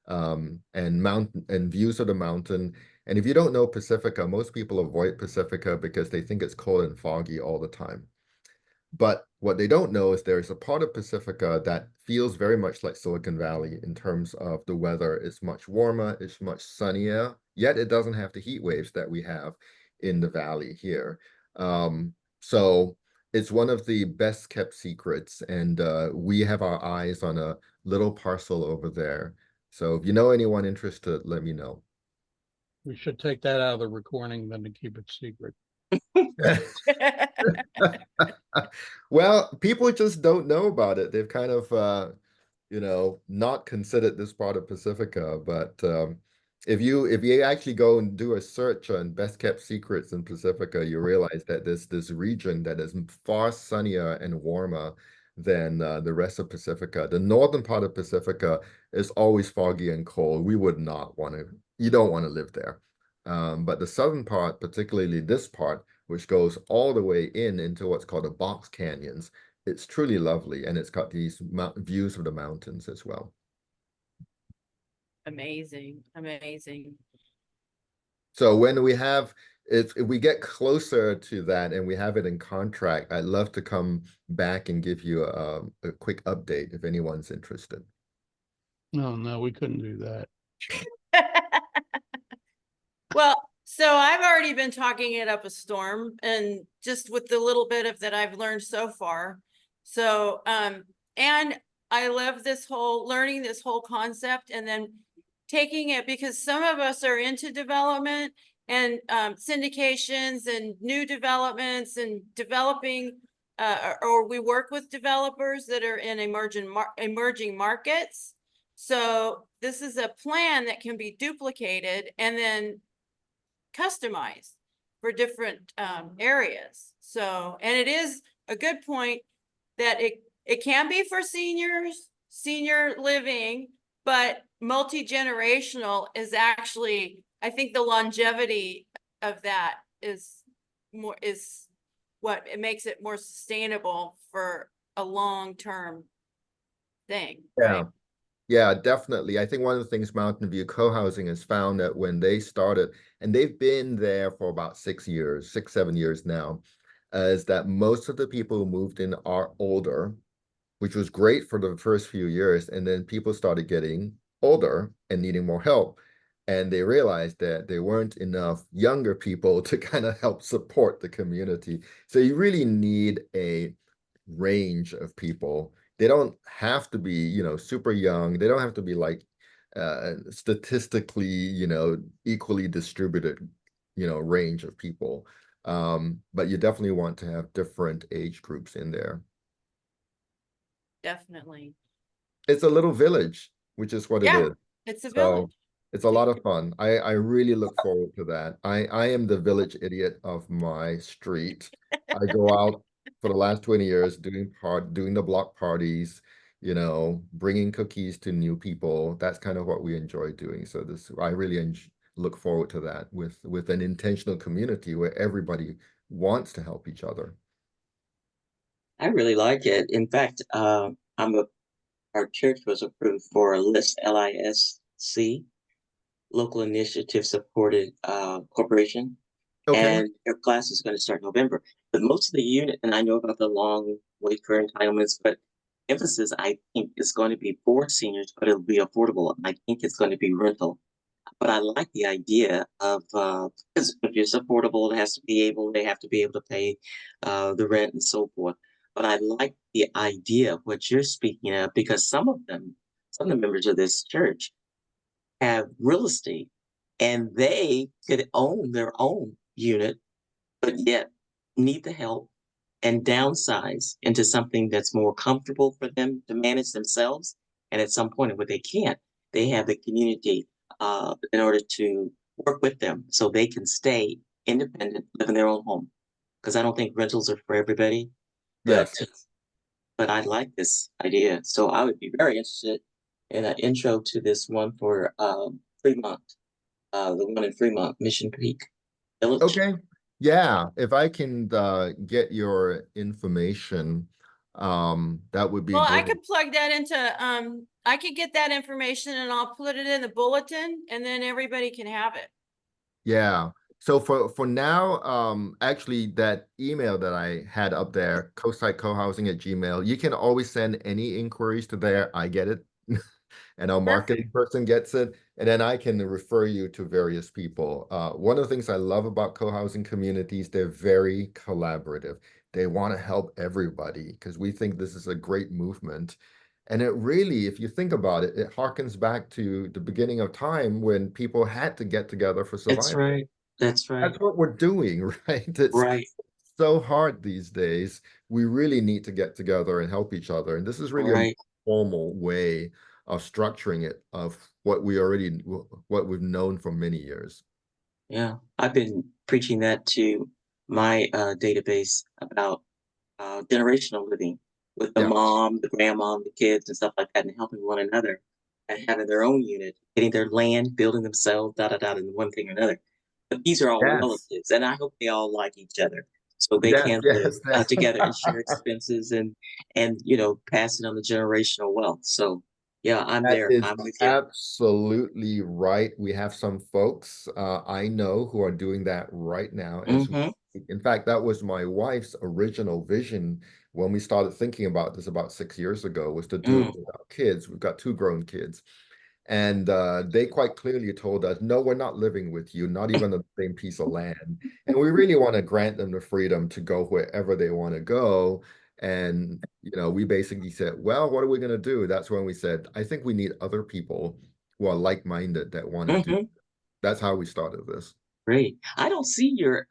And views of the mountain. And if you don't know Pacifica, most people avoid Pacifica because they think it's cold and foggy all the time. But what they don't know is there's a part of Pacifica that feels very much like Silicon Valley in terms of the weather. It's much warmer, it's much sunnier, yet it doesn't have the heat waves that we have in the valley here. So it's one of the best kept secrets, and we have our eyes on a little parcel over there. So if you know anyone interested, let me know. We should take that out of the recording then to keep it secret. Well, people just don't know about it. They've kind of not considered this part of Pacifica. But if you actually go and do a search on best kept secrets in Pacifica, you realize that there's this region that is far sunnier and warmer than the rest of Pacifica. The northern part of Pacifica is always foggy and cold. We would not want to, you don't want to live there. But the southern part, particularly this part, which goes all the way into what's called the box canyons, it's truly lovely, and it's got these views of the mountains as well. Amazing, amazing. So when if we get closer to that and we have it in contract, I'd love to come back and give you a quick update if anyone's interested. No, we couldn't do that. Well, so I've already been talking it up a storm, and just with the little bit of that I've learned so far. So, and I love learning this whole concept, and then taking it, because some of us are into development and syndications and new developments and developing, or we work with developers that are in emerging markets. So this is a plan that can be duplicated and then customized for different areas. So, and it is a good point that it can be for seniors, senior living, but multi-generational is actually, I think the longevity of that is what it makes it more sustainable for a long-term thing. Yeah. Right? Yeah, definitely. I think one of the things Mountain View Co-housing has found that when they started, and they've been there for about 6 years, 7 years now, is that most of the people who moved in are older, which was great for the first few years. And then people started getting older and needing more help. And they realized that there weren't enough younger people to kind of help support the community. So you really need a range of people. They don't have to be, super young. They don't have to be like statistically, equally distributed, range of people. But you definitely want to have different age groups in there. Definitely. It's a little village, which is what it Yeah, is. it's a So village. it's a lot of fun. I really look forward to that. I am the village idiot of my street. I go out for the last 20 years doing the block parties, bringing cookies to new people. That's kind of what we enjoy doing. So I really look forward to that with an intentional community where everybody wants to help each other. I really like it. In fact, our church was approved for a LISC, Local Initiative Supported Corporation, Okay. and their class is going to start November. But most of the unit, and I know about the long wait for entitlements, but emphasis I think is going to be for seniors, but it'll be affordable. I think it's going to be rental. But I like the idea of because if it's affordable, they have to be able to pay the rent and so forth. But I like the idea of what you're speaking of because some of the members of this church have real estate and they could own their own unit, but yet need the help and downsize into something that's more comfortable for them to manage themselves. And at some point where they can't, they have the community in order to work with them so they can stay independent, live in their own home. Because I don't think rentals are for everybody. But Yes. but I like this idea. So I would be very interested in an intro to this one for Fremont, the one in Fremont, Mission Creek Village. Okay. Yeah, if I can get your information, that would be Well, I great. could plug that into, I could get that information and I'll put it in the bulletin and then everybody can have it. Yeah. So for now, actually that email that I had up there, cohousing@gmail, you can always send any inquiries to there. I get it. And our marketing person gets it, and then I can refer you to various people. One of the things I love about co-housing communities, they're very collaborative. They want to help everybody because we think this is a great movement. And it really, if you think about it, it harkens back to the beginning of time when people had to get together for That's survival. right. That's right. That's what we're doing, right? It's Right. so hard these days. We really need to get together and help each other. And this is really a Right. formal way of structuring it of what we've known for many years. Yeah. I've been preaching that to my database about generational living with the Yeah. mom, the grandma, the kids, and stuff like that, and helping one another and having their own unit, getting their land, building themselves, and one thing or another. But these are all Yes. relatives, and I hope they all like each other so they Yes, can live yes. together and share expenses and pass it on the generational wealth. So yeah, I'm That there. is I'm with you. absolutely right. We have some folks I know who are doing that right now. Mm-hmm. In fact, that was my wife's original vision when we started thinking about this about 6 years ago, was to do it with our kids. We've got 2 grown kids. And they quite clearly told us, no, we're not living with you, not even on the same piece of land. And we really want to grant them the freedom to go wherever they want to go. And, we basically said, well, what are we going to do? That's when we said, I think we need other people who are like-minded that want to do. That's how we started this. Great. I don't see your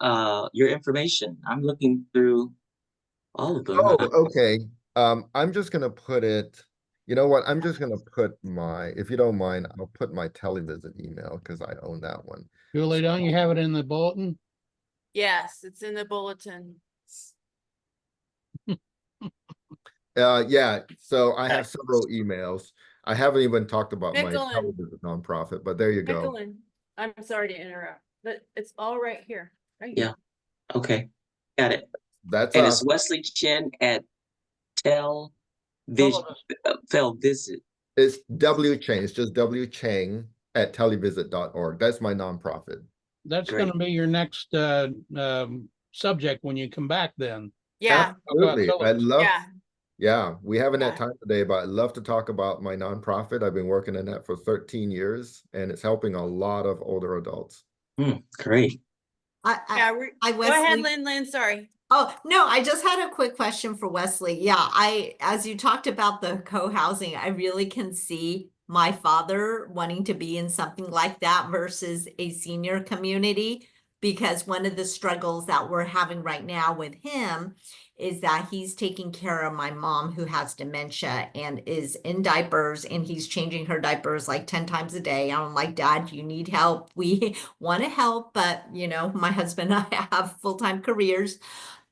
information. I'm looking through all of them. Oh, okay. I'm just going to put it, you know what? I'm just going to put if you don't mind, I'll put my televisit email because I own that one. Julie, don't you have it in the bulletin? Yes, it's in the bulletin. Yeah, so I have several emails. I haven't even talked about my Mickelin. television nonprofit, but there you go. Mickelin, I'm sorry to interrupt, but it's all right here. Right Yeah. here. Okay. Got it. That's And us. it's Wesley Cheng at Tell Visit. It's W Cheng. It's just W Cheng at televisit.org. That's my nonprofit. That's Great. gonna be your next subject when you come back then. Yeah, Absolutely. I'd love, yeah. yeah, we haven't had Yeah. time today, but I'd love to talk about my nonprofit. I've been working in that for 13 years, and it's helping a lot of older adults. Great. Yeah, go ahead, Wesley. Lynn, sorry. Oh, no, I just had a quick question for Wesley. Yeah, as you talked about the co-housing, I really can see my father wanting to be in something like that versus a senior community. Because one of the struggles that we're having right now with him is that he's taking care of my mom who has dementia and is in diapers, and he's changing her diapers like 10 times a day. I'm like, Dad, you need help. We want to help, but my husband and I have full-time careers.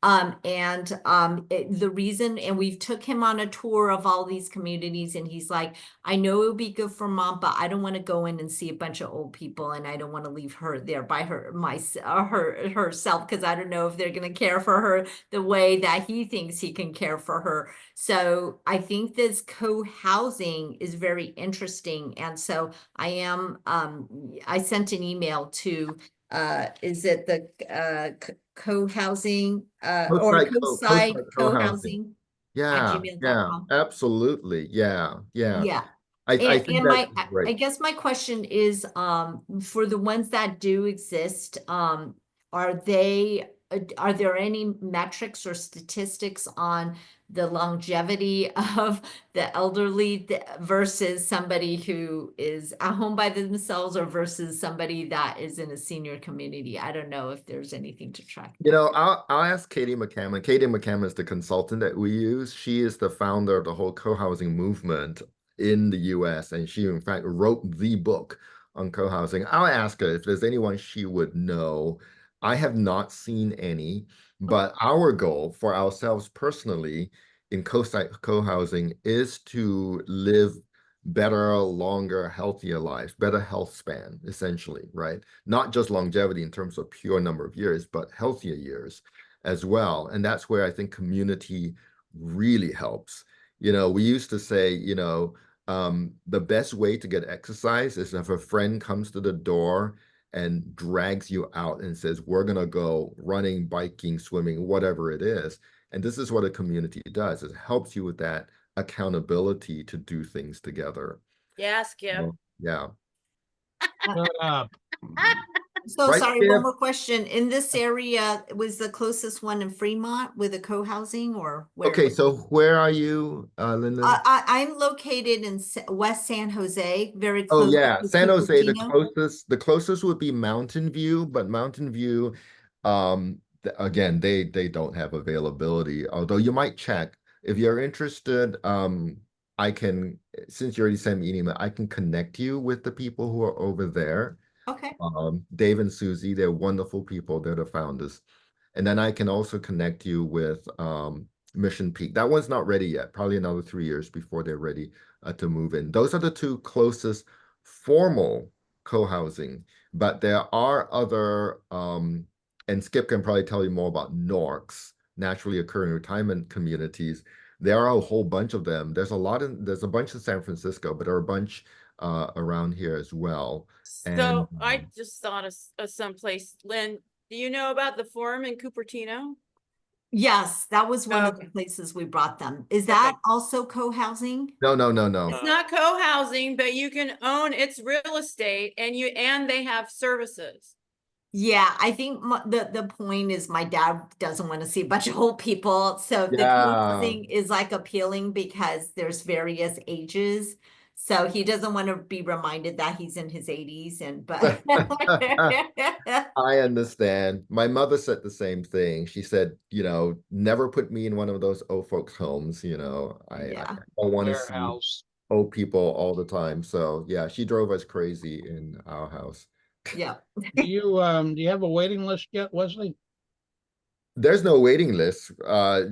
The reason, and we've took him on a tour of all these communities, and he's like, I know it would be good for Mom, but I don't want to go in and see a bunch of old people, and I don't want to leave her there by herself, because I don't know if they're going to care for her the way that he thinks he can care for her. So I think this co-housing is very interesting. And so I sent an email to is it the co-housing or co-site co-housing at Yeah, gmail.com? absolutely. Yeah. Yeah. I think And that's I great. guess my question is, for the ones that do exist, are there any metrics or statistics on the longevity of the elderly versus somebody who is at home by themselves or versus somebody that is in a senior community? I don't know if there's anything to track that. I'll ask Katie McCammon. Katie McCammon is the consultant that we use. She is the founder of the whole co-housing movement in the US, and she in fact wrote the book on co-housing. I'll ask her if there's anyone she would know. I have not seen any, but our goal for ourselves personally in co-housing is to live better, longer, healthier lives, better health span, essentially, right? Not just longevity in terms of pure number of years, but healthier years as well. And that's where I think community really helps. We used to say, the best way to get exercise is if a friend comes to the door and drags you out and says, we're going to go running, biking, swimming, whatever it is. And this is what a community does. It helps you with that accountability to do things together. Yeah, Skip. Yeah. Shut up. So Right, sorry, Skip? one more question. In this area, was the closest one in Fremont with a co-housing or where? Okay, so where are you, Lyndon? I'm located in West San Jose, very Oh close yeah, to San Jose, Cupertino. the closest would be Mountain View, but Mountain View, again, they don't have availability, although you might check. If you're interested, I can, since you already sent me an email, I can connect you with the people who are over there. Okay. Dave and Susie, they're wonderful people. They're the founders. And then I can also connect you with Mission Peak. That one's not ready yet. Probably another 3 years before they're ready to move in. Those are the two closest formal co-housing. But there are other, and Skip can probably tell you more about NORCs, naturally occurring retirement communities. There are a whole bunch of them. There's a bunch in San Francisco, but there are a bunch around here as well. So I just thought of someplace, Lynn, do you know about the forum in Cupertino? Yes, that was one of the places we brought them. Is that also co-housing? No. It's not co-housing, but you can own its real estate and they have services. Yeah, I think the point is my dad doesn't want to see a bunch of old people. So the Yeah. co-housing is like appealing because there's various ages. So he doesn't want to be reminded that he's in his 80s but I understand. My mother said the same thing. She said, never put me in one of those old folks' homes. I don't want to see Warehouse. old people all the time. So yeah, she drove us crazy in our house. Yeah. Do you have a waiting list yet, Wesley? There's no waiting list.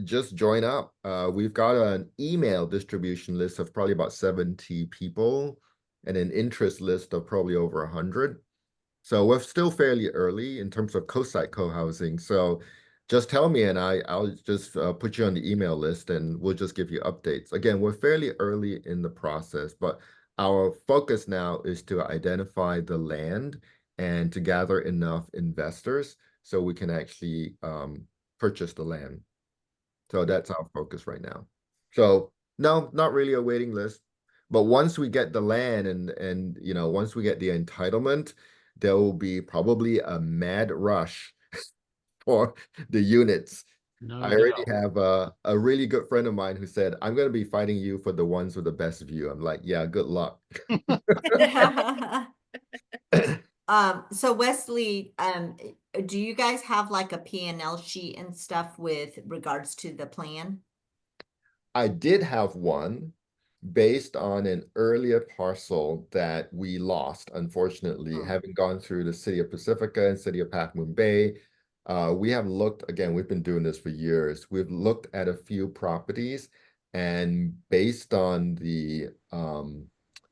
Just join up. We've got an email distribution list of probably about 70 people and an interest list of probably over 100. So we're still fairly early in terms of co-site co-housing. So just tell me and I'll just put you on the email list and we'll just give you updates. Again, we're fairly early in the process, but our focus now is to identify the land and to gather enough investors so we can actually purchase the land. So that's our focus right now. So no, not really a waiting list. But once we get the land and you know, once we get the entitlement, there will be probably a mad rush for the units. No I already doubt. have a really good friend of mine who said, I'm going to be fighting you for the ones with the best view. I'm like, yeah, good luck. So Wesley, do you guys have like a P&L sheet and stuff with regards to the plan? I did have one based on an earlier parcel that we lost, unfortunately, Oh. having gone through the city of Pacifica and city of Half Moon Bay. We have looked, again, we've been doing this for years. We've looked at a few properties and based on the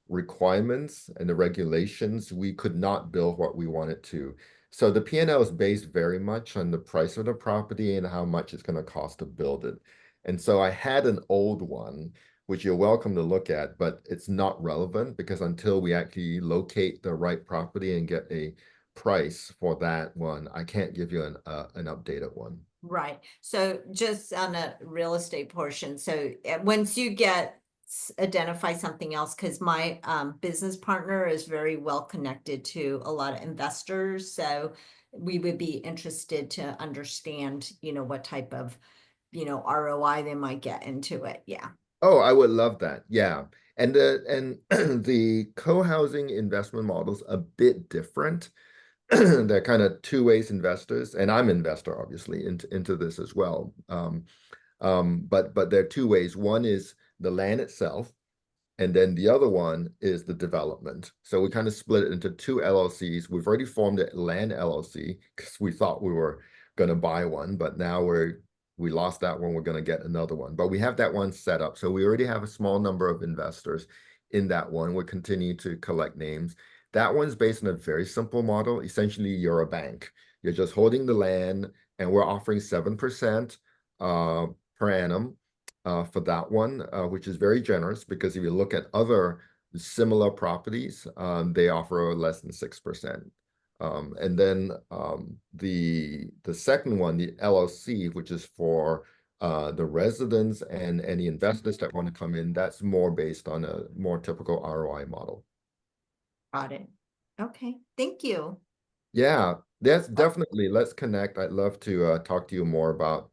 requirements and the regulations, we could not build what we wanted to. So the P&L is based very much on the price of the property and how much it's going to cost to build it. And so I had an old one, which you're welcome to look at, but it's not relevant because until we actually locate the right property and get a price for that one, I can't give you an updated one. Right. So just on a real estate portion. So once you get identify something else, because my business partner is very well connected to a lot of investors. So we would be interested to understand, you know, what type of, you know, ROI they might get into it. Yeah. Oh, I would love that. Yeah. And the co-housing investment model's a bit different. They're kind of two ways investors, and I'm investor obviously into this as well. But there are two ways. One is the land itself, and then the other one is the development. So we kind of split it into two LLCs. We've already formed a land LLC because we thought we were going to buy one, but now we lost that one. We're going to get another one, but we have that one set up. So we already have a small number of investors in that one. We'll continue to collect names. That one's based on a very simple model. Essentially, you're a bank. You're just holding the land, and we're offering 7% per annum for that one, which is very generous because if you look at other similar properties, they offer less than 6%. And then the second one, the LLC, which is for the residents and any investors that want to come in, that's more based on a more typical ROI model. Got it. Okay. Thank you. Yeah, that's definitely, let's connect. I'd love to talk to you more about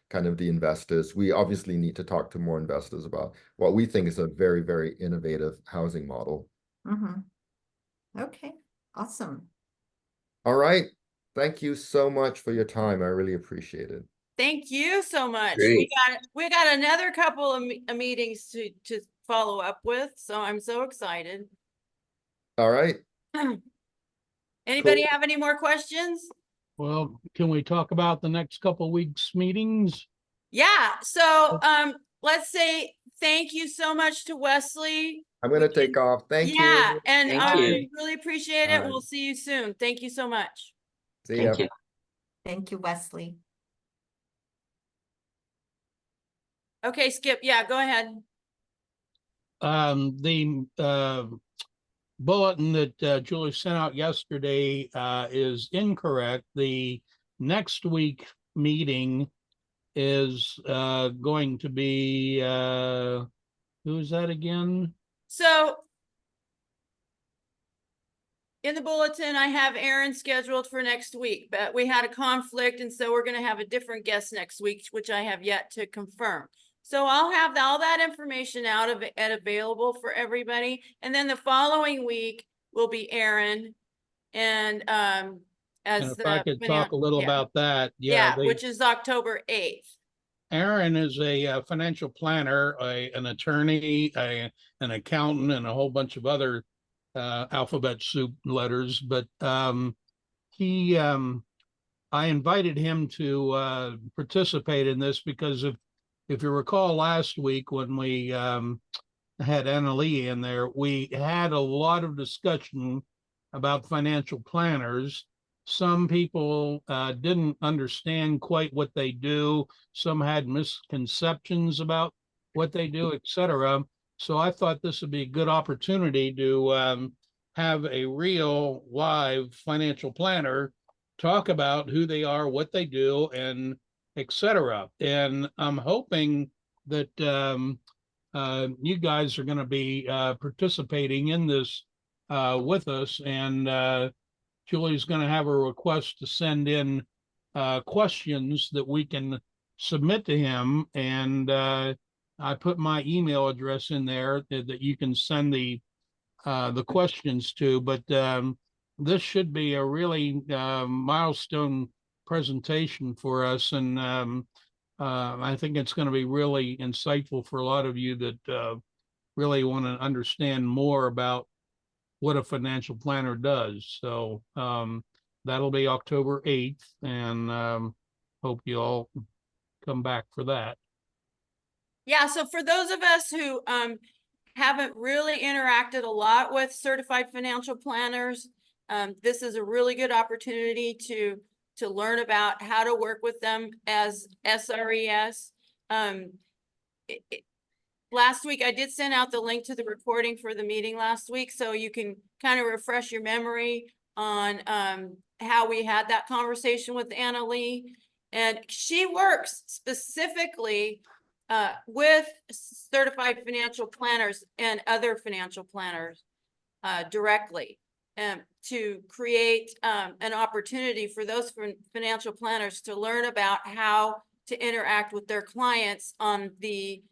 kind of the investors. We obviously need to talk to more investors about what we think is a very, very innovative housing model. Okay. Awesome. All right. Thank you so much for your time. I really appreciate it. Thank you so much. Great. We got another couple of meetings to follow up with, so I'm so excited. All right. Anybody have any more questions? Well, can we talk about the next couple weeks' meetings? Yeah, so let's say thank you so much to Wesley. I'm going to take off. Thank Yeah, you. and Thank you. really appreciate it. All right. We'll see you soon. Thank you so much. See ya. Thank you. Thank you, Wesley. Okay, Skip. Yeah, go ahead. The bulletin that Julie sent out yesterday is incorrect. The next week meeting is going to be who's that again? So in the bulletin, I have Aaron scheduled for next week, but we had a conflict, and so we're going to have a different guest next week, which I have yet to confirm. So I'll have all that information out of and available for everybody, and then the following week will be Aaron, and And as if I could talk a little about that, which is October 8th. Aaron is a financial planner, an attorney, an accountant, and a whole bunch of other alphabet soup letters. But I invited him to participate in this because if you recall last week when we had Annalee in there, we had a lot of discussion about financial planners. some people didn't understand quite what they do. Some had misconceptions about what they do, etc. So I thought this would be a good opportunity to have a real live financial planner talk about who they are, what they do, and etc. And I'm hoping that you guys are going to be participating in this with us, and Julie's going to have a request to send in questions that we can submit to him, and I put my email address in there that you can send the questions to. But this should be a really milestone presentation for us, and I think it's going to be really insightful for a lot of you that really want to understand more about what a financial planner does. So that'll be October 8th, and hope you all come back for that. Yeah, so for those of us who haven't really interacted a lot with certified financial planners, this is a really good opportunity to learn about how to work with them as SRES. Last week, I did send out the link to the recording for the meeting last week, so you can kind of refresh your memory on how we had that conversation with Anna Lee. And she works specifically with certified financial planners and other financial planners directly to create an opportunity for those financial planners to learn about how to interact with their clients on the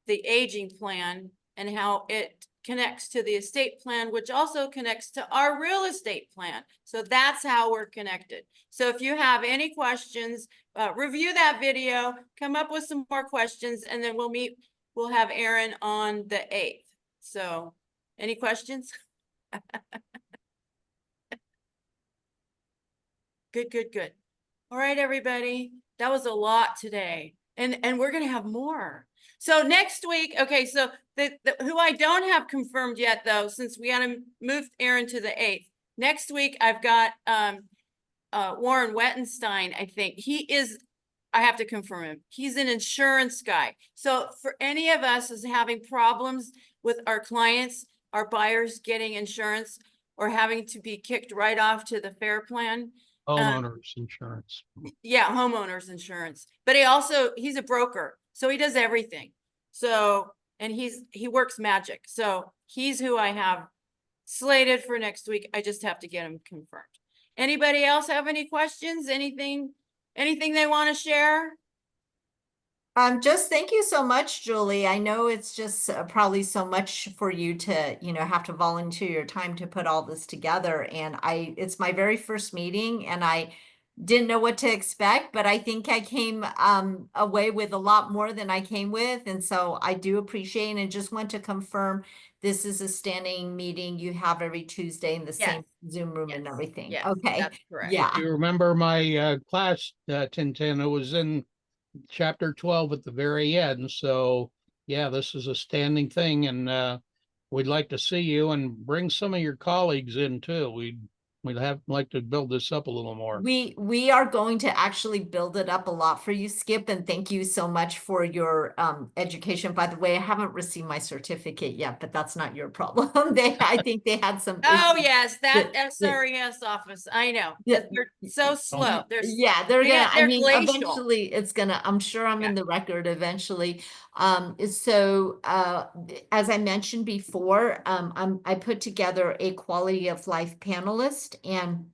aging plan and how it connects to the estate plan, which also connects to our real estate plan. So that's how we're connected. So if you have any questions, review that video, come up with some more questions, and then we'll have Aaron on the 8th. So any questions? Good. All right, everybody. That was a lot today. And we're going to have more. So next week, okay, so who I don't have confirmed yet, though, since we got to move Aaron to the 8th. Next week, I've got Warren Wettenstein, I think. I have to confirm him. He's an insurance guy. So for any of us who's having problems with our clients, our buyers getting insurance or having to be kicked right off to the FAIR plan. Homeowners insurance. Yeah, homeowners insurance. But he's a broker. So he does everything. So, and he works magic. So he's who I have slated for next week. I just have to get him confirmed. Anybody else have any questions? Anything they want to share? Just thank you so much, Julie. I know it's just probably so much for you to, have to volunteer your time to put all this together. And it's my very first meeting, and I didn't know what to expect, but I think I came away with a lot more than I came with. And so I do appreciate and just want to confirm this is a standing meeting you have every Tuesday in the same Zoom room and everything. Yes, okay. that's correct. Yeah. If you remember my class, Tintin, it was in chapter 12 at the very end. So yeah, this is a standing thing, and we'd like to see you and bring some of your colleagues in too. We'd like to build this up a little more. We are going to actually build it up a lot for you, Skip, and thank you so much for your education. By the way, I haven't received my certificate yet, but that's not your problem. I think they had some Oh issues. yes, that SRES office. I know. Yeah. They're so slow. They're gonna, they're glacial. eventually it's gonna, I'm sure I'm in the record eventually. So as I mentioned before, I put together a quality of life panelist, and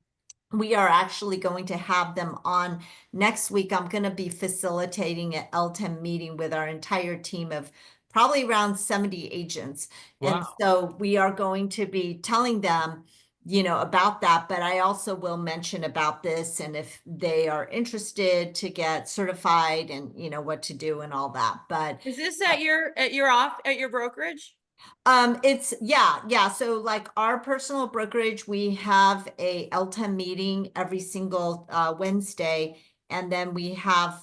we are actually going to have them on next week. I'm going to be facilitating an LTEM meeting with our entire team of probably around 70 agents. Wow. And so we are going to be telling them, about that, but I also will mention about this and if they are interested to get certified and, what to do and all that. But is this at your brokerage? It's yeah. So like our personal brokerage, we have a LTEM meeting every single Wednesday, and then we have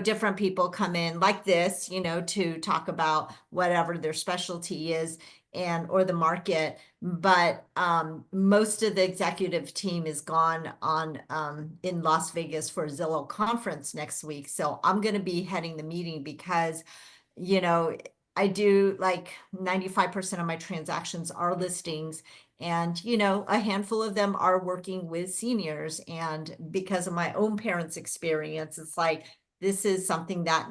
different people come in like this, to talk about whatever their specialty is. or the market, but most of the executive team is gone on in Las Vegas for Zillow conference next week. So I'm going to be heading the meeting because, you know, I do like 95% of my transactions are listings, and, you know, a handful of them are working with seniors. And because of my own parents' experience, it's like, this is something that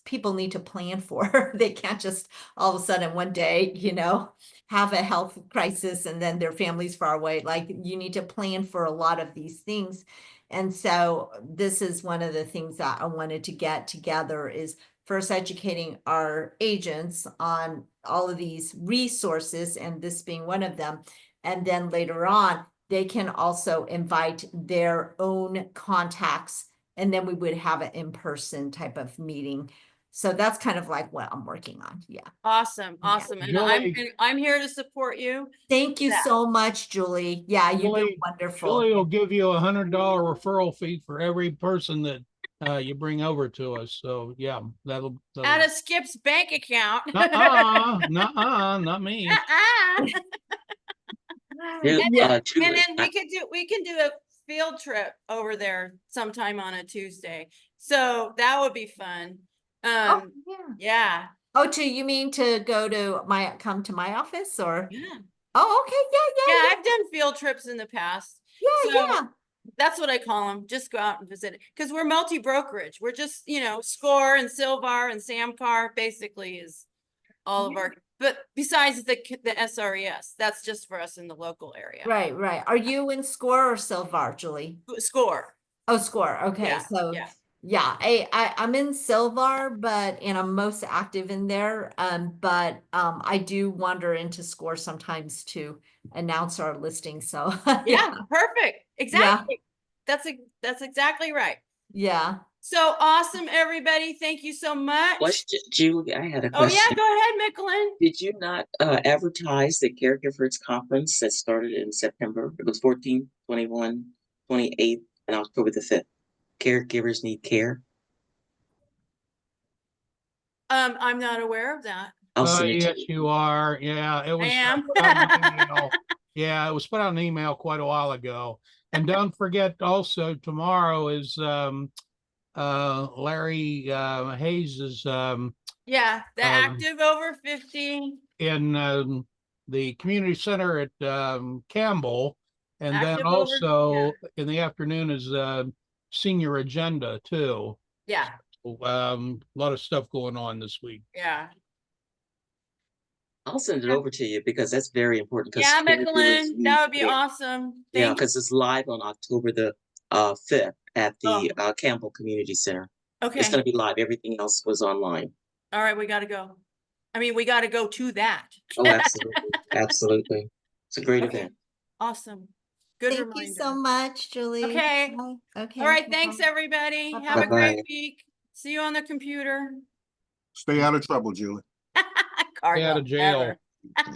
people need to plan for. They can't just all of a sudden one day, you know, have a health crisis and then their family's far away. Like, you need to plan for a lot of these things. And so this is one of the things that I wanted to get together, is first educating our agents on all of these resources, and this being one of them. And then later on, they can also invite their own contacts, and then we would have an in-person type of meeting. So that's kind of like what I'm working on. Yeah. Awesome. Awesome. And I'm here to support you. Thank you Yeah. so much, Julie. Yeah, you've been Julie wonderful. will give you $100 referral fee for every person that you bring over to us. So yeah, that'll Out of Skip's bank account. not me. Yeah, And Julie, then we can do a field trip over there sometime on a Tuesday. So that would be fun. Oh, yeah. Yeah. Oh, you mean to come to my office, or? Yeah. Oh, okay. Yeah, I've done field trips in the past. Yeah. That's what I call them. Just go out and visit it. Because we're multi-brokerage. We're just, you know, Score and Silvar and Samcar basically is all of our, but besides the SRES, that's just for us in the local area. Right. Are you in Score or Silvar, Julie? Score. Oh, Score. Okay. Yeah, So yeah. yeah, I'm in Silvar, and I'm most active in there. But I do wander into Score sometimes to announce our listing. So Yeah, perfect. Exactly. That's exactly right. Yeah. So awesome, everybody. Thank you so much. Question, Julie, I had a Oh question. yeah, go ahead, Micklin. Did you not advertise the Caregivers Conference that started in September? It was 14, 21, 28, and October the 5th. Caregivers Need Care. I'm not aware of that. I'll send it Yes, to you are. Yeah, it was. I am. Put out in an email. Yeah, it was put out in an email quite a while ago. And don't forget, also tomorrow is Larry Hayes's Yeah, the active over 50. in the community center at Campbell, and then Active over, also in the afternoon is senior agenda too. Yeah. A lot of stuff going on this week. Yeah. I'll send it over to you because that's very important. Yeah, Micklin, that would be awesome. Yeah, because it's live on October the 5th at the Campbell Community Center. Okay. It's going to be live. Everything else was online. All right, we got to go. I mean, we got to go to that. Oh, absolutely. Absolutely. It's a great event. Awesome. Good Thank reminder. you so much, Julie. Okay. Bye. Okay. All right. Thanks, everybody. Bye-bye. Have a Bye-bye. great week. See you on the computer. Stay out of trouble, Julie. Stay out of jail. Ever.